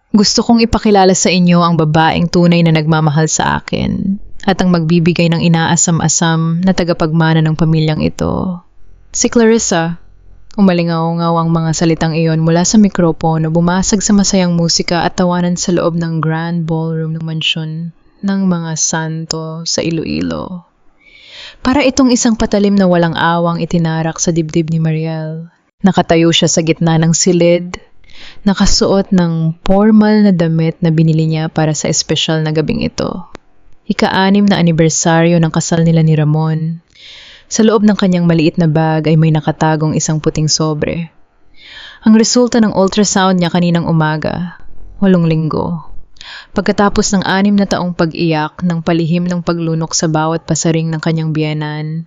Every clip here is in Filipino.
Gusto kong ipakilala sa inyo ang babaeng tunay na nagmamahal sa akin at ang magbibigay ng inaasam-asam na tagapagmana ng pamilyang ito. Si Clarissa. Umalingaw-ngaw ang mga salitang iyon mula sa mikropono, bumasag sa masayang musika at tawanan sa loob ng grand ballroom ng mansyon ng mga santo sa Iloilo. Para itong isang patalim na walang awang itinarak sa dibdib ni Mariel. Nakatayo siya sa gitna ng silid, nakasuot ng formal na damit na binili niya para sa espesyal na gabing ito. Ika-6 na anibersaryo ng kasal nila ni Ramon. Sa loob ng kanyang maliit na bag ay may nakatagong isang puting sobre. Ang resulta ng ultrasound niya kaninang umaga, 8 linggo. Pagkatapos ng 6 na taong pag-iyak ng palihim ng paglunok sa bawat pasaring ng kanyang biyenan,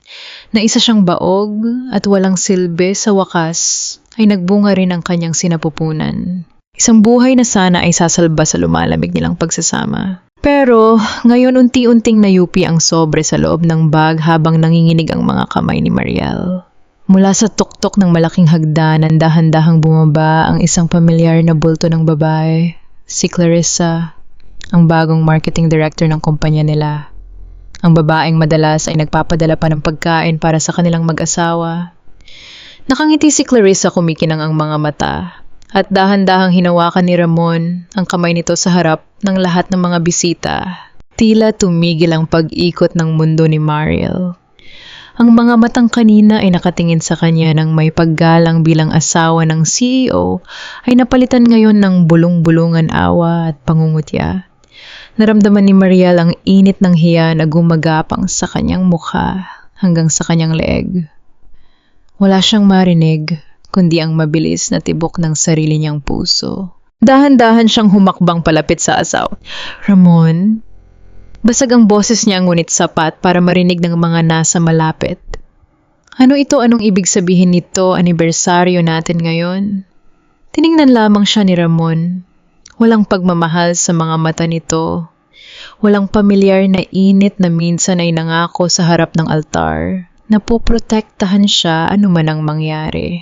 na isa siyang baog at walang silbi sa wakas, ay nagbunga rin ang kanyang sinapupunan. Isang buhay na sana ay sasalba sa lumalamig nilang pagsasama. Pero ngayon unti-unting nayupi ang sobre sa loob ng bag habang nanginginig ang mga kamay ni Mariel. Mula sa tuktok ng malaking hagdanan, dahan-dahang bumaba ang isang pamilyar na bulto ng babae, si Clarissa, ang bagong marketing director ng kumpanya nila. Ang babaeng madalas ay nagpapadala pa ng pagkain para sa kanilang mag-asawa. Nakangiti si Clarissa, kumikinang ang mga mata, at dahan-dahang hinawakan ni Ramon ang kamay nito sa harap ng lahat ng mga bisita. Tila tumigil ang pag-ikot ng mundo ni Mariel. Ang mga matang kanina ay nakatingin sa kanya ng may paggalang bilang asawa ng CEO ay napalitan ngayon ng bulong-bulungan awa at pangungutya. Naramdaman ni Mariel ang init ng hiya na gumagapang sa kanyang mukha hanggang sa kanyang leeg. Wala siyang marinig, kundi ang mabilis na tibok ng sarili niyang puso. Dahan-dahan siyang humakbang palapit sa asawa. Ramon? Basag ang boses niya, ngunit sapat para marinig ng mga nasa malapit. Ano ito? Anong ibig sabihin nito? Anibersaryo natin ngayon? Tiningnan lamang siya ni Ramon. Walang pagmamahal sa mga mata nito. Walang pamilyar na init na minsan ay nangako sa harap ng altar na poprotektahan siya anuman ang mangyari.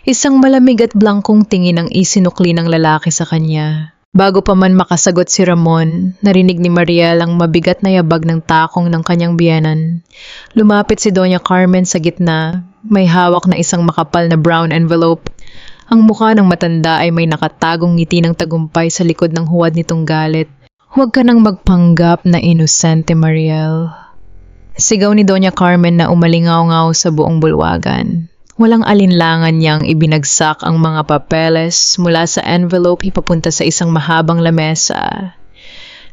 Isang malamig at blangkong tingin ang isinukli ng lalaki sa kanya. Bago pa man makasagot si Ramon, narinig ni Mariel ang mabigat na yabag ng takong ng kanyang biyenan. Lumapit si Doña Carmen sa gitna, may hawak na isang makapal na brown envelope. Ang mukha ng matanda ay may nakatagong ngiti ng tagumpay sa likod ng huwad nitong galit. Huwag ka nang magpanggap na inosente, Mariel. Sigaw ni Doña Carmen na umalingaw-ngaw sa buong bulwagan. Walang alinlangan niyang ibinagsak ang mga papeles mula sa envelope ipapunta sa isang mahabang lamesa.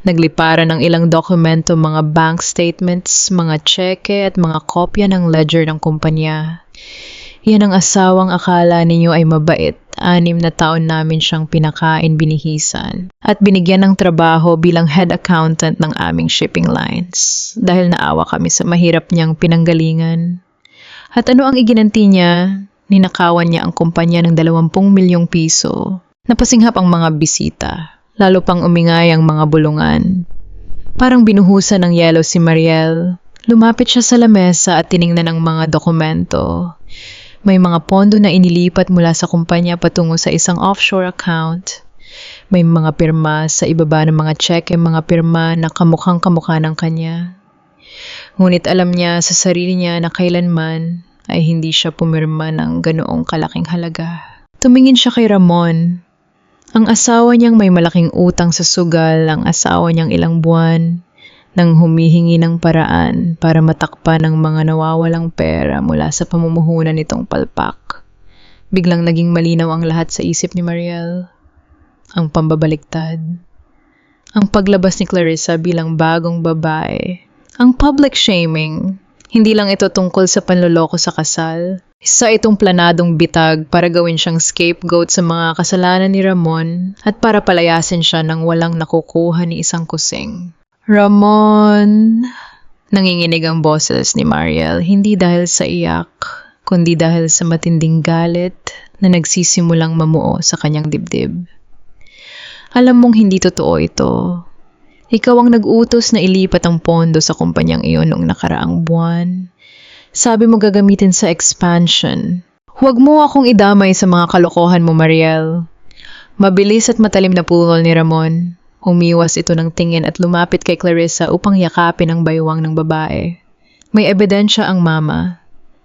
Nagliparan ng ilang dokumento, mga bank statements, mga tseke at mga kopya ng ledger ng kumpanya. Yan ang asawang akala ninyo ay mabait. 6 na taon namin siyang pinakain, binihisan at binigyan ng trabaho bilang head accountant ng aming shipping lines dahil naawa kami sa mahirap niyang pinanggalingan. At ano ang iginanti niya? Ninakawan niya ang kumpanya ng 20 milyong piso. Napasinghap ang mga bisita, lalo pang umingay ang mga bulungan. Parang binuhusan ng yelo si Mariel. Lumapit siya sa lamesa at tiningnan ang mga dokumento. May mga pondo na inilipat mula sa kumpanya patungo sa isang offshore account. May mga pirma sa ibaba ng mga tseke, mga pirma na kamukhang-kamukha ng kanya. Ngunit alam niya sa sarili niya na kailanman ay hindi siya pumirma ng ganoong kalaking halaga. Tumingin siya kay Ramon. Ang asawa niyang may malaking utang sa sugal, ang asawa niyang ilang buwan nang humihingi ng paraan para matakpan ang mga nawawalang pera mula sa pamumuhunan nitong palpak. Biglang naging malinaw ang lahat sa isip ni Mariel. Ang pambabaliktad. Ang paglabas ni Clarissa bilang bagong babae. Ang public shaming. Hindi lang ito tungkol sa panloloko sa kasal. Isa itong planadong bitag para gawin siyang scapegoat sa mga kasalanan ni Ramon at para palayasin siya ng walang nakukuha ni isang kusing. Ramon! Nanginginig ang boses ni Mariel, hindi dahil sa iyak, kundi dahil sa matinding galit na nagsisimulang mamuo sa kanyang dibdib. Alam mong hindi totoo ito. Ikaw ang nag-utos na ilipat ang pondo sa kumpanyang iyon noong nakaraang buwan. Sabi mo gagamitin sa expansion. Huwag mo akong idamay sa mga kalokohan mo, Mariel. Mabilis at matalim na pulol ni Ramon. Umiwas ito ng tingin at lumapit kay Clarissa upang yakapin ang baywang ng babae. May ebidensya ang mama.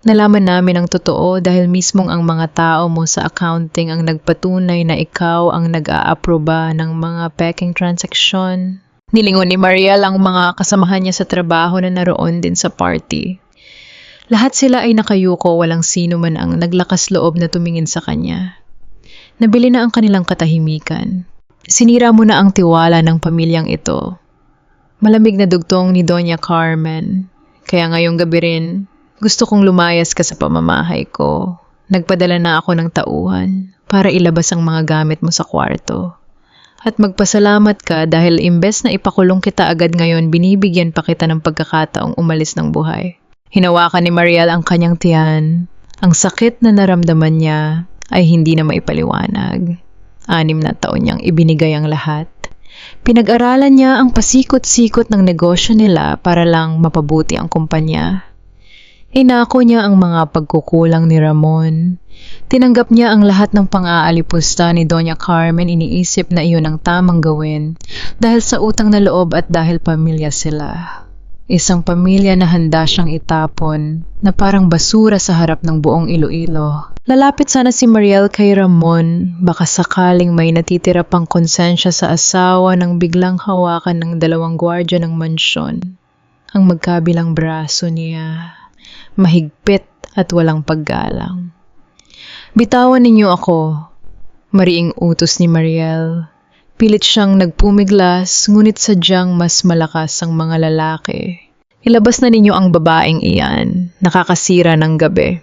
Nalaman namin ang totoo dahil mismong ang mga tao mo sa accounting ang nagpatunay na ikaw ang nag-aaproba ng mga peking transaksyon. Nilingon ni Mariel ang mga kasamahan niya sa trabaho na naroon din sa party. Lahat sila ay nakayuko, walang sino man ang naglakas loob na tumingin sa kanya. Nabili na ang kanilang katahimikan. Sinira mo na ang tiwala ng pamilyang ito. Malamig na dugtong ni Doña Carmen. Kaya ngayong gabi rin, gusto kong lumayas ka sa pamamahay ko. Nagpadala na ako ng tauhan para ilabas ang mga gamit mo sa kwarto. At magpasalamat ka dahil imbes na ipakulong kita agad ngayon, binibigyan pa kita ng pagkakataong umalis ng buhay. Hinawakan ni Mariel ang kanyang tiyan. Ang sakit na naramdaman niya ay hindi na maipaliwanag. 6 na taon niyang ibinigay ang lahat. Pinag-aralan niya ang pasikot-sikot ng negosyo nila para lang mapabuti ang kumpanya. Inako niya ang mga pagkukulang ni Ramon. Tinanggap niya ang lahat ng pang-aalipusta ni Doña Carmen. Iniisip na iyon ang tamang gawin dahil sa utang na loob at dahil pamilya sila. Isang pamilya na handa siyang itapon na parang basura sa harap ng buong Iloilo. Lalapit sana si Mariel kay Ramon, baka sakaling may natitira pang konsensya sa asawa nang biglang hawakan ng 2 gwardya ng mansyon. Ang magkabilang braso niya, mahigpit at walang paggalang. Bitawan ninyo ako, mariing utos ni Mariel. Pilit siyang nagpumiglas, ngunit sadyang mas malakas ang mga lalaki. Ilabas na ninyo ang babaeng iyan, nakakasira ng gabi.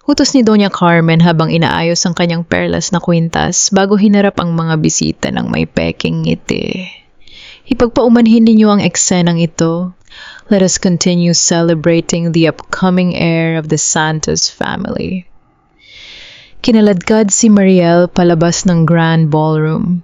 Utos ni Doña Carmen habang inaayos ang kanyang perlas na kwintas bago hinarap ang mga bisita ng may peking ngiti. Ipagpaumanhin ninyo ang eksenang ito. Let us continue celebrating the upcoming heir of the Santos family. Kinaladkad si Mariel palabas ng grand ballroom.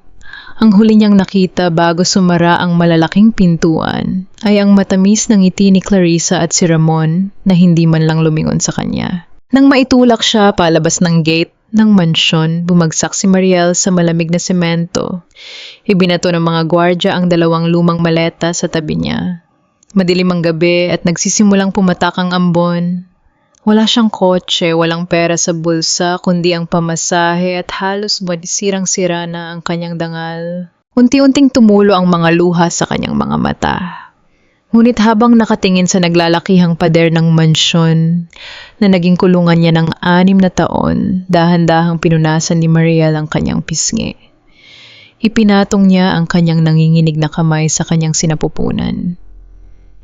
Ang huli niyang nakita bago sumara ang malalaking pintuan ay ang matamis ng ngiti ni Clarissa at si Ramon na hindi man lang lumingon sa kanya. Nang maitulak siya palabas ng gate ng mansyon, bumagsak si Mariel sa malamig na semento. Ibinato ng mga gwardya ang 2 lumang maleta sa tabi niya. Madilim ang gabi at nagsisimulang pumatak ang ambon. Wala siyang kotse, walang pera sa bulsa, kundi ang pamasahe at halos sirang-sira na ang kanyang dangal. Unti-unting tumulo ang mga luha sa kanyang mga mata. Ngunit habang nakatingin sa naglalakihang pader ng mansyon na naging kulungan niya ng 6 na taon, dahan-dahang pinunasan ni Mariel ang kanyang pisngi. Ipinatong niya ang kanyang nanginginig na kamay sa kanyang sinapupunan.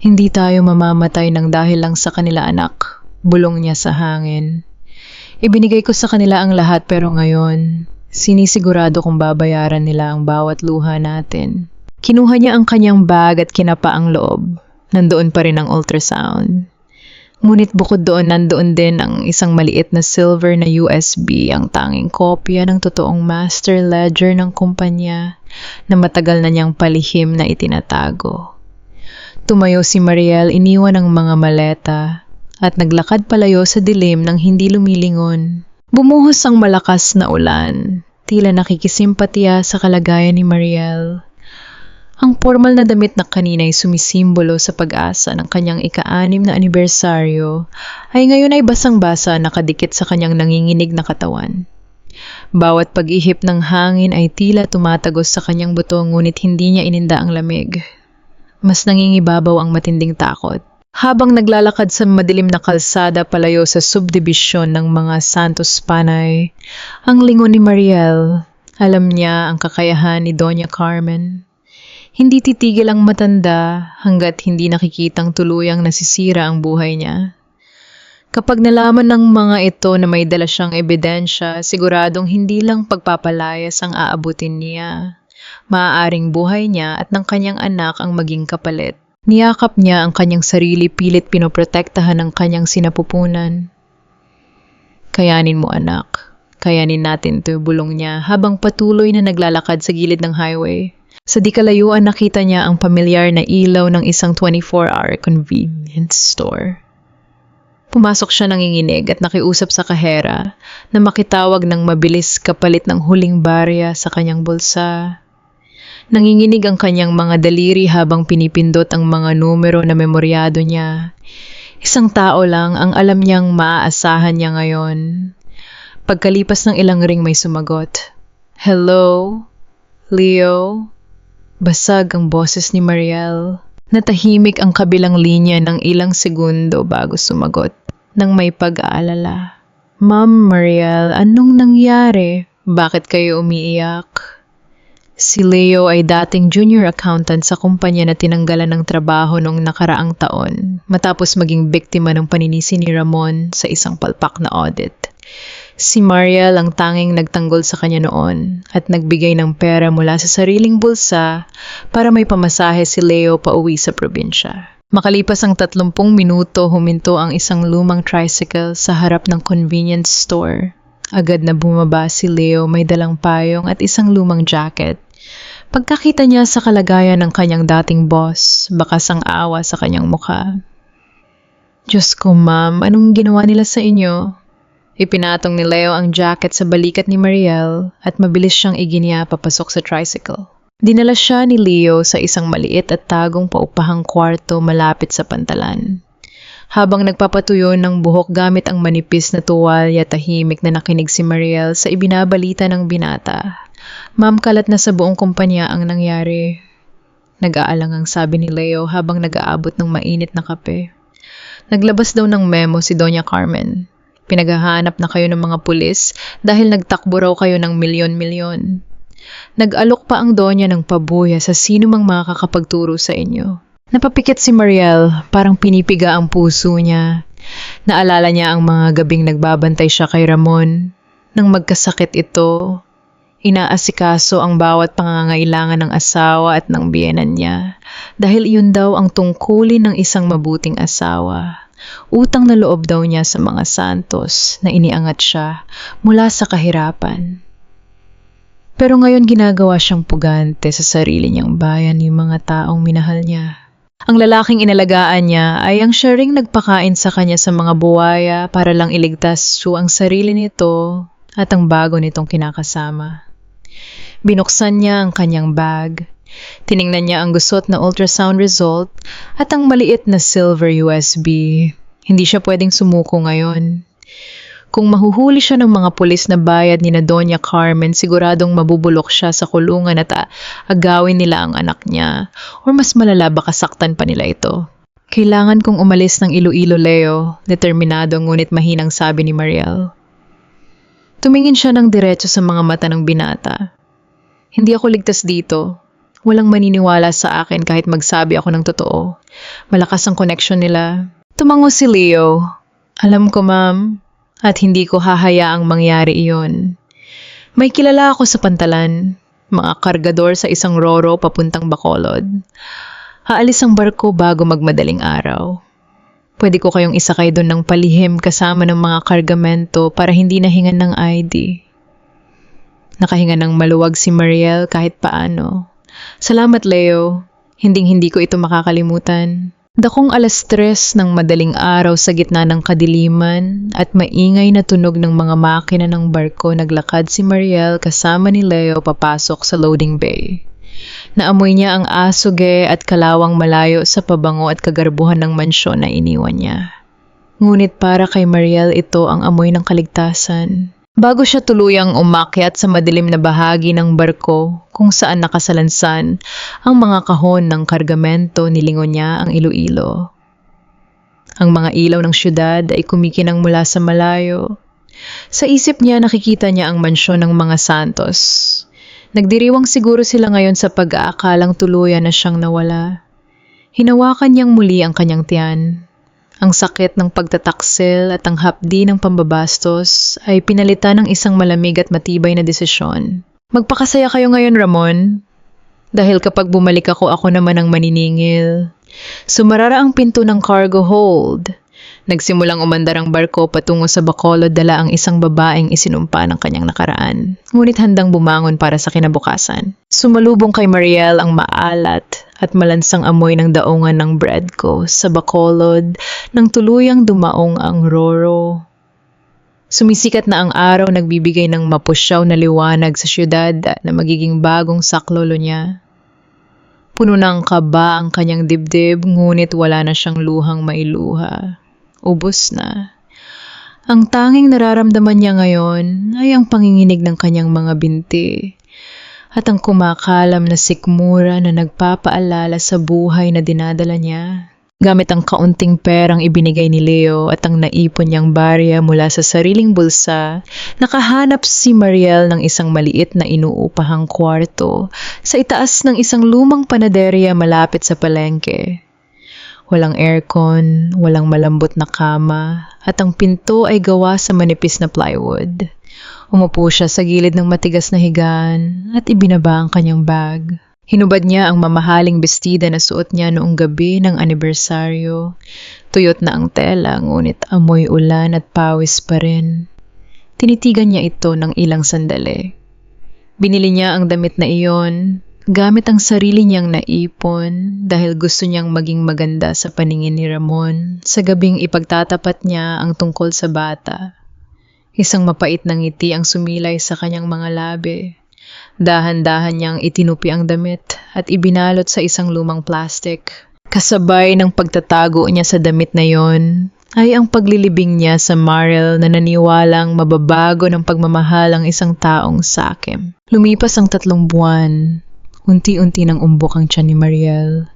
Hindi tayo mamamatay ng dahil lang sa kanila, anak. Bulong niya sa hangin. Ibinigay ko sa kanila ang lahat pero ngayon, sinisigurado kong babayaran nila ang bawat luha natin. Kinuha niya ang kanyang bag at kinapa ang loob. Nandoon pa rin ang ultrasound. Ngunit bukod doon, nandoon din ang isang maliit na silver na USB, ang tanging kopya ng totoong master ledger ng kumpanya na matagal na niyang palihim na itinatago. Tumayo si Mariel, iniwan ang mga maleta at naglakad palayo sa dilim nang hindi lumilingon. Bumuhos ang malakas na ulan, tila nakikisimpatiya sa kalagayan ni Mariel. Ang formal na damit na kanina'y sumisimbolo sa pag-asa ng kanyang ika-6 na anibersaryo ay ngayon ay basang-basa nakadikit sa kanyang nanginginig na katawan. Bawat pag-ihip ng hangin ay tila tumatagos sa kanyang buto ngunit hindi niya ininda ang lamig. Mas nangingibabaw ang matinding takot. Habang naglalakad sa madilim na kalsada palayo sa subdibisyon ng mga Santos Panay, ang lingon ni Mariel, alam niya ang kakayahan ni Doña Carmen. Hindi titigil ang matanda hanggat hindi nakikitang tuluyang nasisira ang buhay niya. Kapag nalaman ng mga ito na may dala siyang ebidensya, siguradong hindi lang pagpapalayas ang aabutin niya. Maaaring buhay niya at ng kanyang anak ang maging kapalit. Niyakap niya ang kanyang sarili, pilit pinoprotektahan ang kanyang sinapupunan. Kayanin mo, anak. Kayanin natin to, bulong niya habang patuloy na naglalakad sa gilid ng highway. Sa di kalayuan nakita niya ang pamilyar na ilaw ng isang 24-hour convenience store. Pumasok siya nanginginig at nakiusap sa kahera na makitawag ng mabilis kapalit ng huling barya sa kanyang bulsa. Nanginginig ang kanyang mga daliri habang pinipindot ang mga numero na memoryado niya. Isang tao lang ang alam niyang maaasahan niya ngayon. Pagkalipas ng ilang ring may sumagot. Hello? Leo? Basag ang boses ni Mariel. Natahimik ang kabilang linya ng ilang segundo bago sumagot nang may pag-aalala. Ma'am Mariel, anong nangyari? Bakit kayo umiiyak? Si Leo ay dating junior accountant sa kumpanya na tinanggalan ng trabaho noong nakaraang taon matapos maging biktima ng paninisi ni Ramon sa isang palpak na audit. Si Mariel ang tanging nagtanggol sa kanya noon at nagbigay ng pera mula sa sariling bulsa para may pamasahe si Leo pauwi sa probinsya. Makalipas ang 30 minuto, huminto ang isang lumang tricycle sa harap ng convenience store. Agad na bumaba si Leo, may dalang payong at isang lumang jacket. Pagkakita niya sa kalagayan ng kanyang dating boss, bakas ang awa sa kanyang mukha. Diyos ko ma'am, anong ginawa nila sa inyo? Ipinatong ni Leo ang jacket sa balikat ni Mariel at mabilis siyang iginiya papasok sa tricycle. Dinala siya ni Leo sa isang maliit at tagong paupahang kwarto malapit sa pantalan. Habang nagpapatuyo ng buhok gamit ang manipis na tuwalya, tahimik na nakinig si Mariel sa ibinabalita ng binata. Ma'am, kalat na sa buong kumpanya ang nangyari. Nag-aalangang sabi ni Leo habang nag-aabot ng mainit na kape. Naglabas daw ng memo si Doña Carmen. Pinaghahanap na kayo ng mga pulis dahil nagtakbo raw kayo ng milyon-milyon. Nag-alok pa ang Donya ng pabuya sa sino mang makakapagturo sa inyo. Napapikit si Mariel, parang pinipiga ang puso niya. Naalala niya ang mga gabing nagbabantay siya kay Ramon. Nang magkasakit ito, inaasikaso ang bawat pangangailangan ng asawa at ng biyenan niya. Dahil iyon daw ang tungkulin ng isang mabuting asawa. Utang na loob daw niya sa mga santos na iniangat siya mula sa kahirapan. Pero ngayon ginagawa siyang pugante sa sarili niyang bayan yung mga taong minahal niya. Ang lalaking inalagaan niya ay ang siya ring nagpakain sa kanya sa mga buwaya para lang iligtas ang sarili nito at ang bago nitong kinakasama. Binuksan niya ang kanyang bag. Tiningnan niya ang gusot na ultrasound result at ang maliit na silver USB. Hindi siya pwedeng sumuko ngayon. Kung mahuhuli siya ng mga pulis na bayad ni na Doña Carmen, siguradong mabubulok siya sa kulungan at agawin nila ang anak niya. Or mas malala, baka saktan pa nila ito. Kailangan kong umalis ng Iloilo, Leo. Determinado ngunit mahinang sabi ni Mariel. Tumingin siya ng diretso sa mga mata ng binata. Hindi ako ligtas dito. Walang maniniwala sa akin kahit magsabi ako ng totoo. Malakas ang connection nila. Tumango si Leo. Alam ko, ma'am, at hindi ko hahayaang mangyari iyon. May kilala ako sa pantalan, mga kargador sa isang roro papuntang Bacolod. Aalis ang barko bago magmadaling araw. Pwede ko kayong isakay doon ng palihim kasama ng mga kargamento para hindi nahingan ng ID. Nakahinga ng maluwag si Mariel kahit paano. Salamat, Leo. Hinding-hindi ko ito makakalimutan. Dakong 3:00 ng madaling araw sa gitna ng kadiliman at maingay na tunog ng mga makina ng barko, naglakad si Mariel kasama ni Leo papasok sa loading bay. Naamoy niya ang asuge at kalawang malayo sa pabango at kagarbuhan ng mansyon na iniwan niya. Ngunit para kay Mariel ito ang amoy ng kaligtasan. Bago siya tuluyang umakyat sa madilim na bahagi ng barko kung saan nakasalansan ang mga kahon ng kargamento, nilingon niya ang Iloilo. Ang mga ilaw ng syudad ay kumikinang mula sa malayo. Sa isip niya nakikita niya ang mansyon ng mga Santos. Nagdiriwang siguro sila ngayon sa pag-aakalang tuluyan na siyang nawala. Hinawakan niyang muli ang kanyang tiyan. Ang sakit ng pagtataksil at ang hapdi ng pambabastos ay pinalitan ng isang malamig at matibay na desisyon. Magpakasaya kayo ngayon, Ramon. Dahil kapag bumalik ako naman ang maniningil. Sumarara ang pinto ng cargo hold. Nagsimulang umandar ang barko patungo sa Bacolod, dala ang isang babaeng isinumpa ng kanyang nakaraan. Ngunit handang bumangon para sa kinabukasan. Sumalubong kay Mariel ang maalat at malansang amoy ng daungan ng bread ko sa bakolod nang tuluyang dumaong ang Roro. Sumisikat na ang araw, nagbibigay ng mapusyaw na liwanag sa syudad na magiging bagong saklolo niya. Puno ng kaba ang kanyang dibdib, ngunit wala na siyang luhang mailuha. Ubos na. Ang tanging nararamdaman niya ngayon ay ang panginginig ng kanyang mga binti at ang kumakalam na sikmura na nagpapaalala sa buhay na dinadala niya. Gamit ang kaunting perang ibinigay ni Leo at ang naipon niyang barya mula sa sariling bulsa, nakahanap si Mariel ng isang maliit na inuupahang kwarto sa itaas ng isang lumang panaderya malapit sa palengke. Walang aircon, walang malambot na kama, at ang pinto ay gawa sa manipis na plywood. Umupo siya sa gilid ng matigas na higaan at ibinaba ang kanyang bag. Hinubad niya ang mamahaling bestida na suot niya noong gabi ng anibersaryo. Tuyot na ang tela, ngunit amoy ulan at pawis pa rin. Tinitigan niya ito ng ilang sandali. Binili niya ang damit na iyon gamit ang sarili niyang naipon dahil gusto niyang maging maganda sa paningin ni Ramon sa gabing ipagtatapat niya ang tungkol sa bata. Isang mapait na ngiti ang sumilay sa kanyang mga labi. Dahan-dahan niyang itinupi ang damit at ibinalot sa isang lumang plastic. Kasabay ng pagtatago niya sa damit na yon ay ang paglilibing niya sa Mariel na naniwalang mababago ng pagmamahal ang isang taong sakim. Lumipas ang 3 buwan. Unti-unti nang umbok ang tiyan ni Mariel.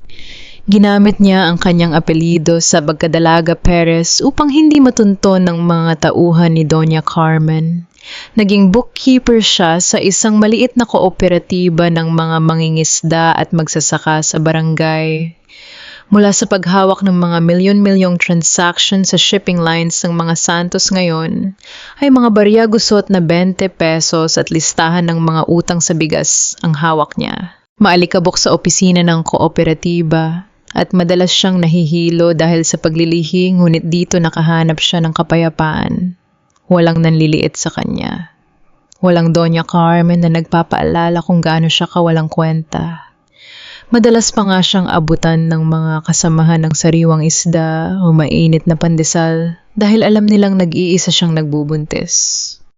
Ginamit niya ang kanyang apelido sa pagkadalaga Perez upang hindi matunton ng mga tauhan ni Doña Carmen. Naging bookkeeper siya sa isang maliit na kooperatiba ng mga mangingisda at magsasaka sa barangay. Mula sa paghawak ng mga milyon-milyong transaction sa shipping lines ng mga Santos ngayon, ay mga barya gusot na 20 pesos at listahan ng mga utang sa bigas ang hawak niya. Maalikabok sa opisina ng kooperatiba at madalas siyang nahihilo dahil sa paglilihi, ngunit dito nakahanap siya ng kapayapaan. Walang nanliliit sa kanya. Walang Doña Carmen na nagpapaalala kung gaano siya kawalang kwenta. Madalas pa nga siyang abutan ng mga kasamahan ng sariwang isda o mainit na pandesal dahil alam nilang nag-iisa siyang nagbubuntis.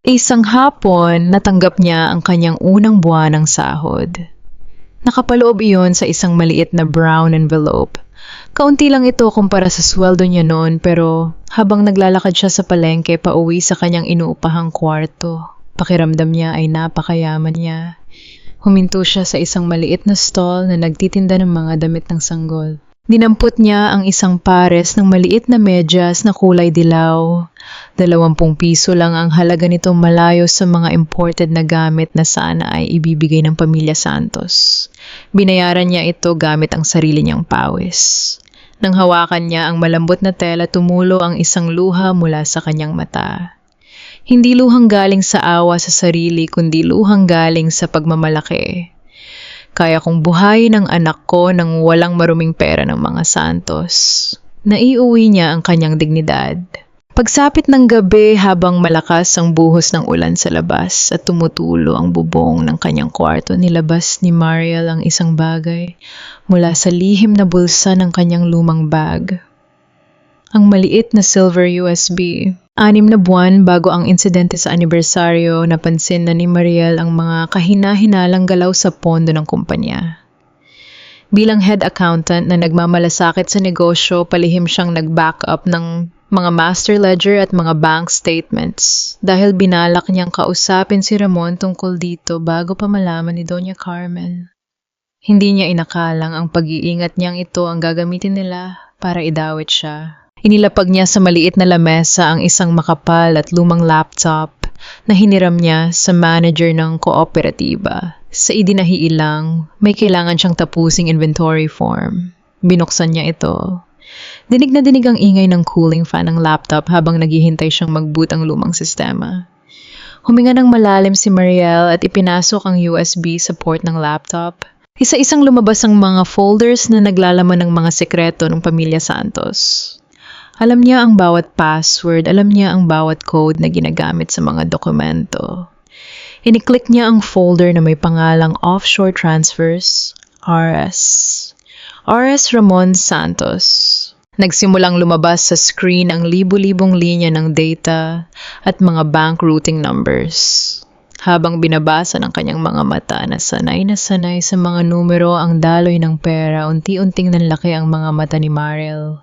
Isang hapon, natanggap niya ang kanyang unang buwan ng sahod. Nakapaloob iyon sa isang maliit na brown envelope. Kaunti lang ito kumpara sa sweldo niya noon, pero habang naglalakad siya sa palengke pauwi sa kanyang inuupahang kwarto, pakiramdam niya ay napakayaman niya. Huminto siya sa isang maliit na stall na nagtitinda ng mga damit ng sanggol. Dinampot niya ang isang pares ng maliit na medyas na kulay dilaw. 20 piso lang ang halaga nito, malayo sa mga imported na gamit na sana ay ibibigay ng pamilya Santos. Binayaran niya ito gamit ang sarili niyang pawis. Nang hawakan niya ang malambot na tela, tumulo ang isang luha mula sa kanyang mata. Hindi luhang galing sa awa sa sarili, kundi luhang galing sa pagmamalaki. Kaya kong buhayin ang anak ko nang walang maruming pera ng mga Santos. Naiuwi niya ang kanyang dignidad. Pagsapit ng gabi, habang malakas ang buhos ng ulan sa labas at tumutulo ang bubong ng kanyang kwarto, nilabas ni Mariel ang isang bagay mula sa lihim na bulsa ng kanyang lumang bag. Ang maliit na silver USB. 6 na buwan bago ang insidente sa anibersaryo, napansin na ni Mariel ang mga kahina-hinalang galaw sa pondo ng kumpanya. Bilang head accountant na nagmamalasakit sa negosyo, palihim siyang nag-backup ng mga master ledger at mga bank statements dahil binalak niyang kausapin si Ramon tungkol dito bago pa malaman ni Doña Carmen. Hindi niya inakalang ang pag-iingat niyang ito ang gagamitin nila para idawit siya. Inilapag niya sa maliit na lamesa ang isang makapal at lumang laptop na hiniram niya sa manager ng kooperatiba. Sa idinahiilang, may kailangan siyang tapusing inventory form. Binuksan niya ito. Dinig na dinig ang ingay ng cooling fan ng laptop habang naghihintay siyang mag-boot ang lumang sistema. Huminga ng malalim si Mariel at ipinasok ang USB sa port ng laptop. Isa-isang lumabas ang mga folders na naglalaman ng mga sekreto ng pamilya Santos. Alam niya ang bawat password, alam niya ang bawat code na ginagamit sa mga dokumento. Iniklik niya ang folder na may pangalang Offshore Transfers, RS. R.S. Ramon Santos. Nagsimulang lumabas sa screen ang libu-libong linya ng data at mga bank routing numbers. Habang binabasa ng kanyang mga mata na sanay sa mga numero ang daloy ng pera, unti-unting nanlaki ang mga mata ni Mariel.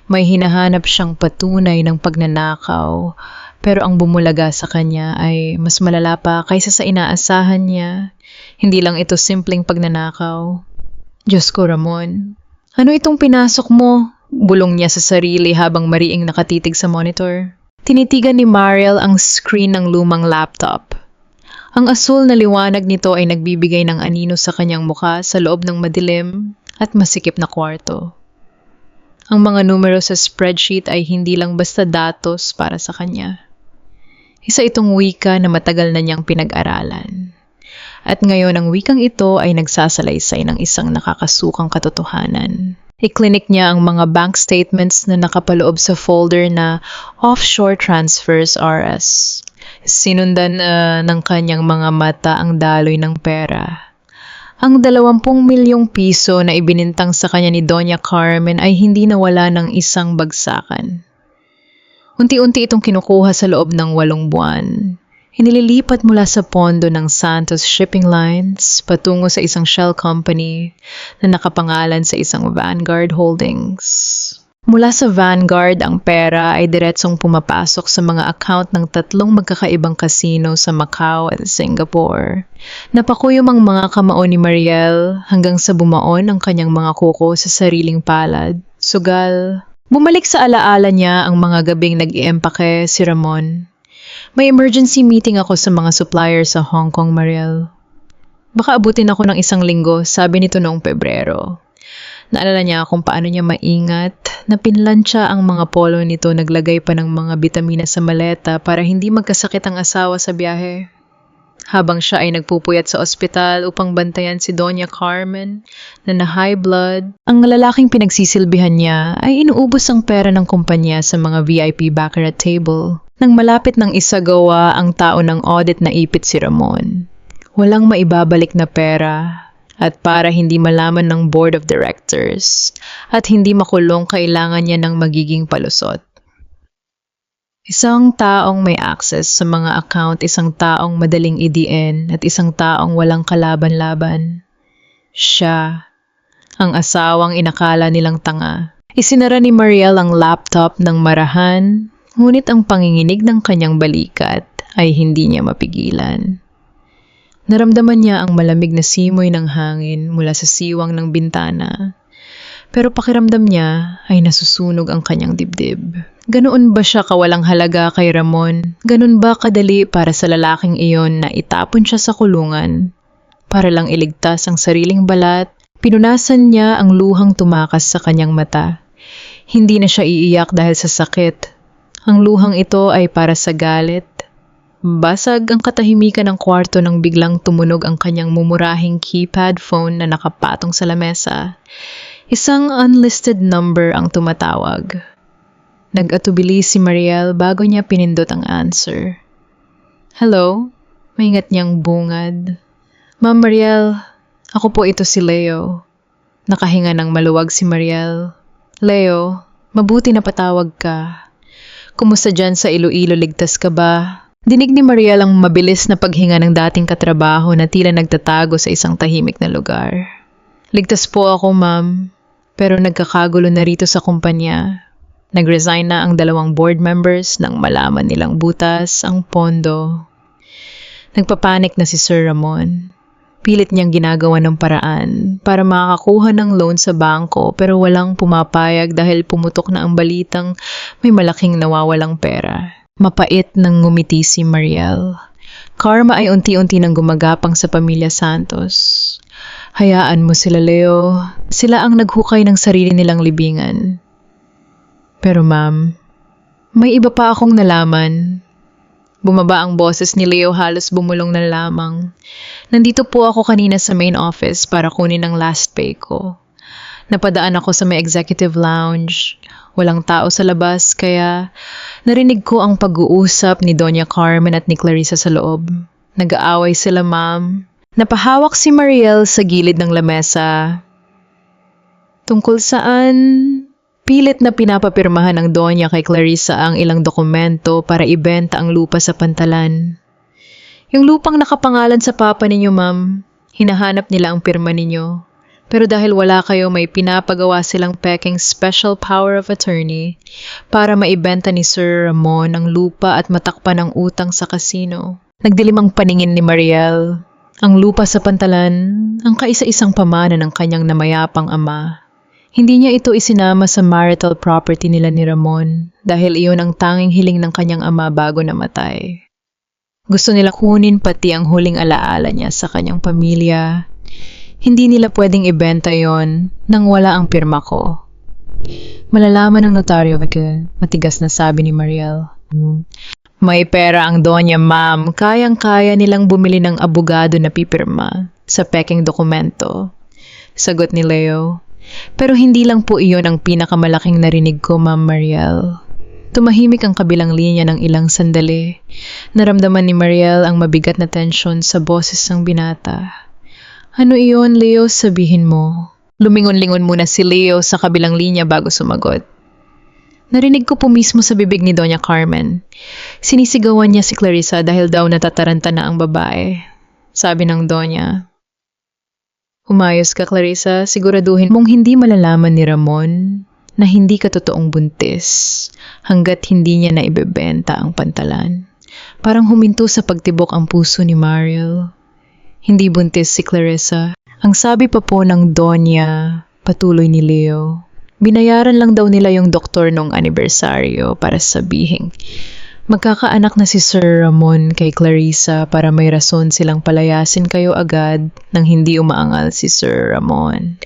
May hinahanap siyang patunay ng pagnanakaw, pero ang bumulaga sa kanya ay mas malala pa kaysa sa inaasahan niya. Hindi lang ito simpleng pagnanakaw. Diyos ko, Ramon. Ano itong pinasok mo? Bulong niya sa sarili habang mariing nakatitig sa monitor. Tinitigan ni Mariel ang screen ng lumang laptop. Ang asul na liwanag nito ay nagbibigay ng anino sa kanyang mukha sa loob ng madilim at masikip na kwarto. Ang mga numero sa spreadsheet ay hindi lang basta datos para sa kanya. Isa itong wika na matagal na niyang pinag-aralan. At ngayon ang wikang ito ay nagsasalaysay ng isang nakakasukang katotohanan. I-clinic niya ang mga bank statements na nakapaloob sa folder na Offshore Transfers RS. Sinundan ng kanyang mga mata ang daloy ng pera. Ang 20 milyong piso na ibinintang sa kanya ni Doña Carmen ay hindi nawala ng isang bagsakan. Unti-unti itong kinukuha sa loob ng 8 buwan. Inililipat mula sa pondo ng Santos Shipping Lines patungo sa isang shell company na nakapangalan sa isang Vanguard Holdings. Mula sa Vanguard, ang pera ay diretsong pumapasok sa mga account ng 3 magkakaibang casino sa Macau at Singapore. Napakuyom ang mga kamao ni Mariel hanggang sa bumaon ang kanyang mga kuko sa sariling palad. Sugal. Bumalik sa alaala niya ang mga gabing nag-iempake si Ramon. May emergency meeting ako sa mga supplier sa Hong Kong, Mariel. Baka abutin ako ng 1 linggo, sabi nito noong Pebrero. Naalala niya kung paano niya maingat na pinlansya ang mga polo nito, naglagay pa ng mga bitamina sa maleta para hindi magkasakit ang asawa sa biyahe. Habang siya ay nagpupuyat sa ospital upang bantayan si Doña Carmen na high blood, ang lalaking pinagsisilbihan niya ay inuubos ang pera ng kumpanya sa mga VIP baccarat table. Nang malapit ng isagawa ang tao ng audit na ipit si Ramon. Walang maibabalik na pera. At para hindi malaman ng board of directors at hindi makulong, kailangan niya ng magiging palusot. Isang taong may access sa mga account, isang taong madaling idiin at isang taong walang kalaban-laban. Siya, ang asawang inakala nilang tanga. Isinara ni Mariel ang laptop ng marahan, ngunit ang panginginig ng kanyang balikat ay hindi niya mapigilan. Naramdaman niya ang malamig na simoy ng hangin mula sa siwang ng bintana. Pero pakiramdam niya ay nasusunog ang kanyang dibdib. Ganoon ba siya kawalang halaga kay Ramon? Ganon ba kadali para sa lalaking iyon na itapon siya sa kulungan? Para lang iligtas ang sariling balat, pinunasan niya ang luhang tumakas sa kanyang mata. Hindi na siya iiyak dahil sa sakit. Ang luhang ito ay para sa galit. Basag ang katahimikan ng kwarto nang biglang tumunog ang kanyang mumurahing keypad phone na nakapatong sa lamesa. Isang unlisted number ang tumatawag. Nag-atubili si Mariel bago niya pinindot ang answer. Hello? Maingat niyang bungad. Ma'am Mariel, ako po ito si Leo. Nakahinga ng maluwag si Mariel. Leo, mabuti na patawag ka. Kumusta dyan sa Iloilo, ligtas ka ba? Dinig ni Mariel ang mabilis na paghinga ng dating katrabaho na tila nagtatago sa isang tahimik na lugar. Ligtas po ako, ma'am. Pero nagkakagulo na rito sa kumpanya. Nag-resign na ang 2 board members nang malaman nilang butas ang pondo. Nagpapanik na si Sir Ramon. Pilit niyang ginagawa ng paraan para makakakuha ng loan sa bangko, pero walang pumapayag dahil pumutok na ang balitang may malaking nawawalang pera. Mapait nang ngumiti si Mariel. Karma ay unti-unti nang gumagapang sa pamilya Santos. Hayaan mo sila, Leo. Sila ang naghukay ng sarili nilang libingan. Pero ma'am, may iba pa akong nalaman. Bumaba ang boses ni Leo, halos bumulong na lamang. Nandito po ako kanina sa main office para kunin ang last pay ko. Napadaan ako sa may executive lounge. Walang tao sa labas, kaya narinig ko ang pag-uusap ni Doña Carmen at ni Clarissa sa loob. Nag-aaway sila, ma'am. Napahawak si Mariel sa gilid ng lamesa. Tungkol saan pilit na pinapapirmahan ng Donya kay Clarissa ang ilang dokumento para ibenta ang lupa sa Pantalan. Yung lupang nakapangalan sa papa ninyo, ma'am, hinahanap nila ang pirma ninyo. Pero dahil wala kayo, may pinapagawa silang peking special power of attorney para maibenta ni Sir Ramon ang lupa at matakpan ang utang sa kasino. Nagdilim ang paningin ni Mariel. Ang lupa sa Pantalan, ang kaisa-isang pamana ng kanyang namayapang ama. Hindi niya ito isinama sa marital property nila ni Ramon dahil iyon ang tanging hiling ng kanyang ama bago namatay. Gusto nila kunin pati ang huling alaala niya sa kanyang pamilya. Hindi nila pwedeng ibenta yon nang wala ang pirma ko. Malalaman ng notaryo, matigas na sabi ni Mariel. May pera ang Donya, ma'am. Kayang-kaya nilang bumili ng abogado na pipirma sa peking dokumento. Sagot ni Leo. Pero hindi lang po iyon ang pinakamalaking narinig ko, Ma'am Mariel. Tumahimik ang kabilang linya ng ilang sandali. Naramdaman ni Mariel ang mabigat na tensyon sa boses ng binata. Ano iyon, Leo? Sabihin mo. Lumingon-lingon muna si Leo sa kabilang linya bago sumagot. Narinig ko po mismo sa bibig ni Doña Carmen. Sinisigawan niya si Clarissa dahil daw natataranta na ang babae. Sabi ng Doña. Umayos ka, Clarissa. Siguraduhin mong hindi malalaman ni Ramon na hindi ka totoong buntis hanggat hindi niya na ibebenta ang Pantalan. Parang huminto sa pagtibok ang puso ni Mariel. Hindi buntis si Clarissa. Ang sabi pa po ng Doña, patuloy ni Leo. Binayaran lang daw nila yung doktor nung anibersaryo para sabihin. Magkakaanak na si Sir Ramon kay Clarissa para may rason silang palayasin kayo agad nang hindi umaangal si Sir Ramon.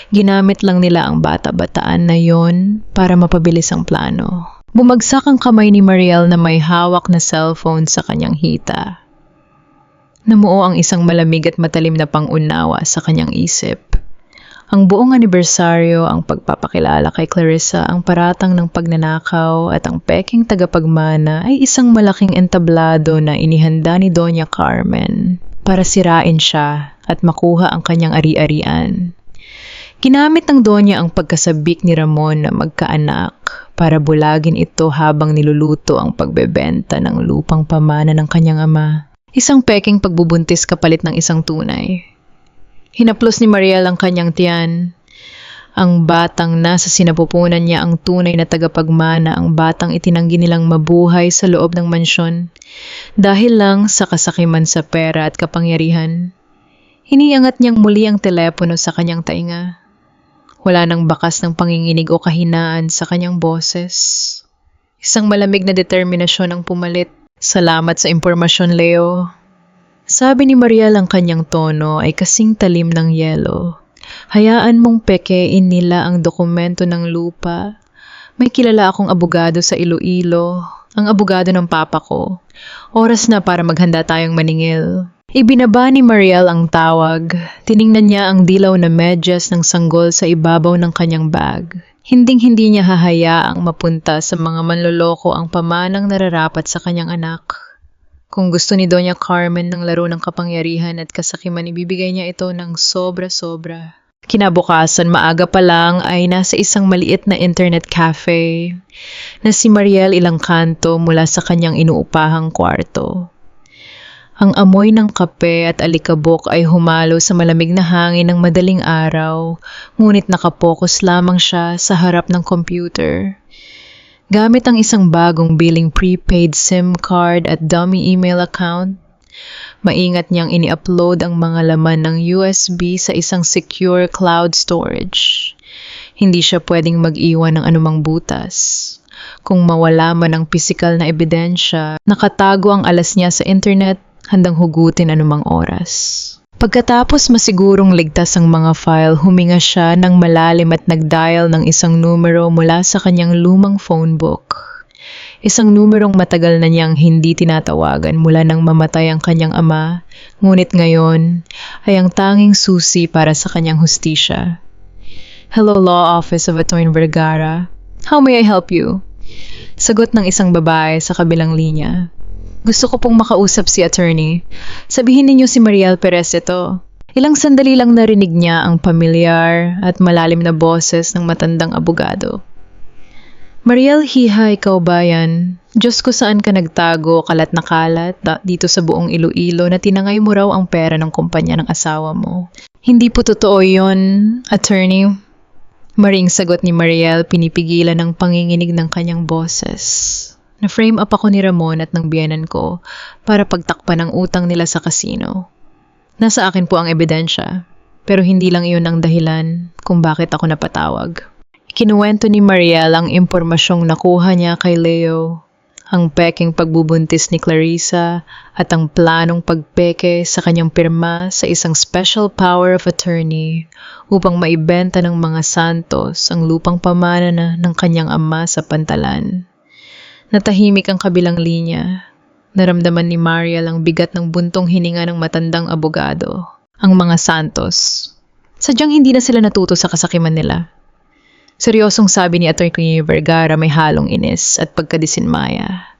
Ginamit lang nila ang bata-bataan na yon para mapabilis ang plano. Bumagsak ang kamay ni Mariel na may hawak na cellphone sa kanyang hita. Namuo ang isang malamig at matalim na pangunawa sa kanyang isip. Ang buong anibersaryo, ang pagpapakilala kay Clarissa, ang paratang ng pagnanakaw at ang peking tagapagmana ay isang malaking entablado na inihanda ni Doña Carmen para sirain siya at makuha ang kanyang ari-arian. Ginamit ng Doña ang pagkasabik ni Ramon na magkaanak para bulagin ito habang niluluto ang pagbebenta ng lupang pamana ng kanyang ama. Isang peking pagbubuntis kapalit ng isang tunay. Hinaplos ni Mariel ang kanyang tiyan. Ang batang nasa sinapupunan niya ang tunay na tagapagmana, ang batang itinanggi nilang mabuhay sa loob ng mansyon dahil lang sa kasakiman sa pera at kapangyarihan. Iniangat niyang muli ang telepono sa kanyang tainga. Wala nang bakas ng panginginig o kahinaan sa kanyang boses. Isang malamig na determinasyon ang pumalit. Salamat sa impormasyon, Leo. Sabi ni Mariel, ang kanyang tono ay kasing talim ng yelo. Hayaan mong pekein nila ang dokumento ng lupa. May kilala akong abogado sa Iloilo, ang abogado ng papa ko. Oras na para maghanda tayong maningil. Ibinaba ni Mariel ang tawag. Tiningnan niya ang dilaw na medyas ng sanggol sa ibabaw ng kanyang bag. Hinding-hindi niya hahayaang mapunta sa mga manloloko ang pamanang nararapat sa kanyang anak. Kung gusto ni Doña Carmen ng laro ng kapangyarihan at kasakiman, ibibigay niya ito ng sobra-sobra. Kinabukasan, maaga pa lang ay nasa isang maliit na internet cafe na si Mariel ilang kanto mula sa kanyang inuupahang kwarto. Ang amoy ng kape at alikabok ay humalo sa malamig na hangin ng madaling araw, ngunit nakapokus lamang siya sa harap ng computer. Gamit ang isang bagong billing prepaid SIM card at dummy email account, maingat niyang ini-upload ang mga laman ng USB sa isang secure cloud storage. Hindi siya pwedeng mag-iwan ng anumang butas. Kung mawala man ang pisikal na ebidensya, nakatago ang alas niya sa internet, handang hugutin anumang oras. Pagkatapos masigurong ligtas ang mga file, huminga siya ng malalim at nag-dial ng isang numero mula sa kanyang lumang phone book. Isang numerong matagal na niyang hindi tinatawagan mula nang mamatay ang kanyang ama, ngunit ngayon ay ang tanging susi para sa kanyang hustisya. Hello, Law Office of Atty. Vergara. How may I help you? Sagot ng isang babae sa kabilang linya. Gusto ko pong makausap si attorney. Sabihin ninyo si Mariel Perez ito. Ilang sandali lang narinig niya ang pamilyar at malalim na boses ng matandang abogado. Mariel Hiha, ikaw ba yan? Diyos ko, saan ka nagtago, kalat na kalat, dito sa buong Iloilo na tinangay mo raw ang pera ng kumpanya ng asawa mo. Hindi po totoo yon, attorney. Maring sagot ni Mariel, pinipigilan ng panginginig ng kanyang boses. Na-frame up ako ni Ramon at ng biyenan ko para pagtakpan ang utang nila sa kasino. Nasa akin po ang ebidensya, pero hindi lang iyon ang dahilan kung bakit ako napatawag. Kinuwento ni Mariel ang impormasyong nakuha niya kay Leo, ang peking pagbubuntis ni Clarissa at ang planong pagpeke sa kanyang pirma sa isang special power of attorney upang maibenta ng mga Santos ang lupang pamana ng kanyang ama sa Pantalan. Natahimik ang kabilang linya. Naramdaman ni Mariel ang bigat ng buntong hininga ng matandang abogado. Ang mga Santos. Sadyang hindi na sila natuto sa kasakiman nila. Seryosong sabi ni Atty. Vergara, may halong inis at pagkadisinmaya.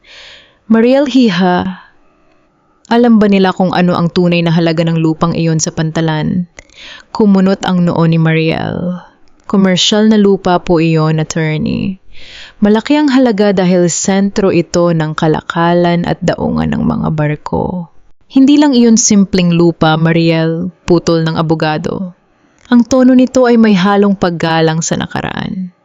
Mariel Hiha, alam ba nila kung ano ang tunay na halaga ng lupang iyon sa Pantalan? Kumunot ang noo ni Mariel. Komersyal na lupa po iyon, attorney. Malaki ang halaga dahil sentro ito ng kalakalan at daungan ng mga barko. Hindi lang iyon simpleng lupa, Mariel, putol ng abogado. Ang tono nito ay may halong paggalang sa nakaraan.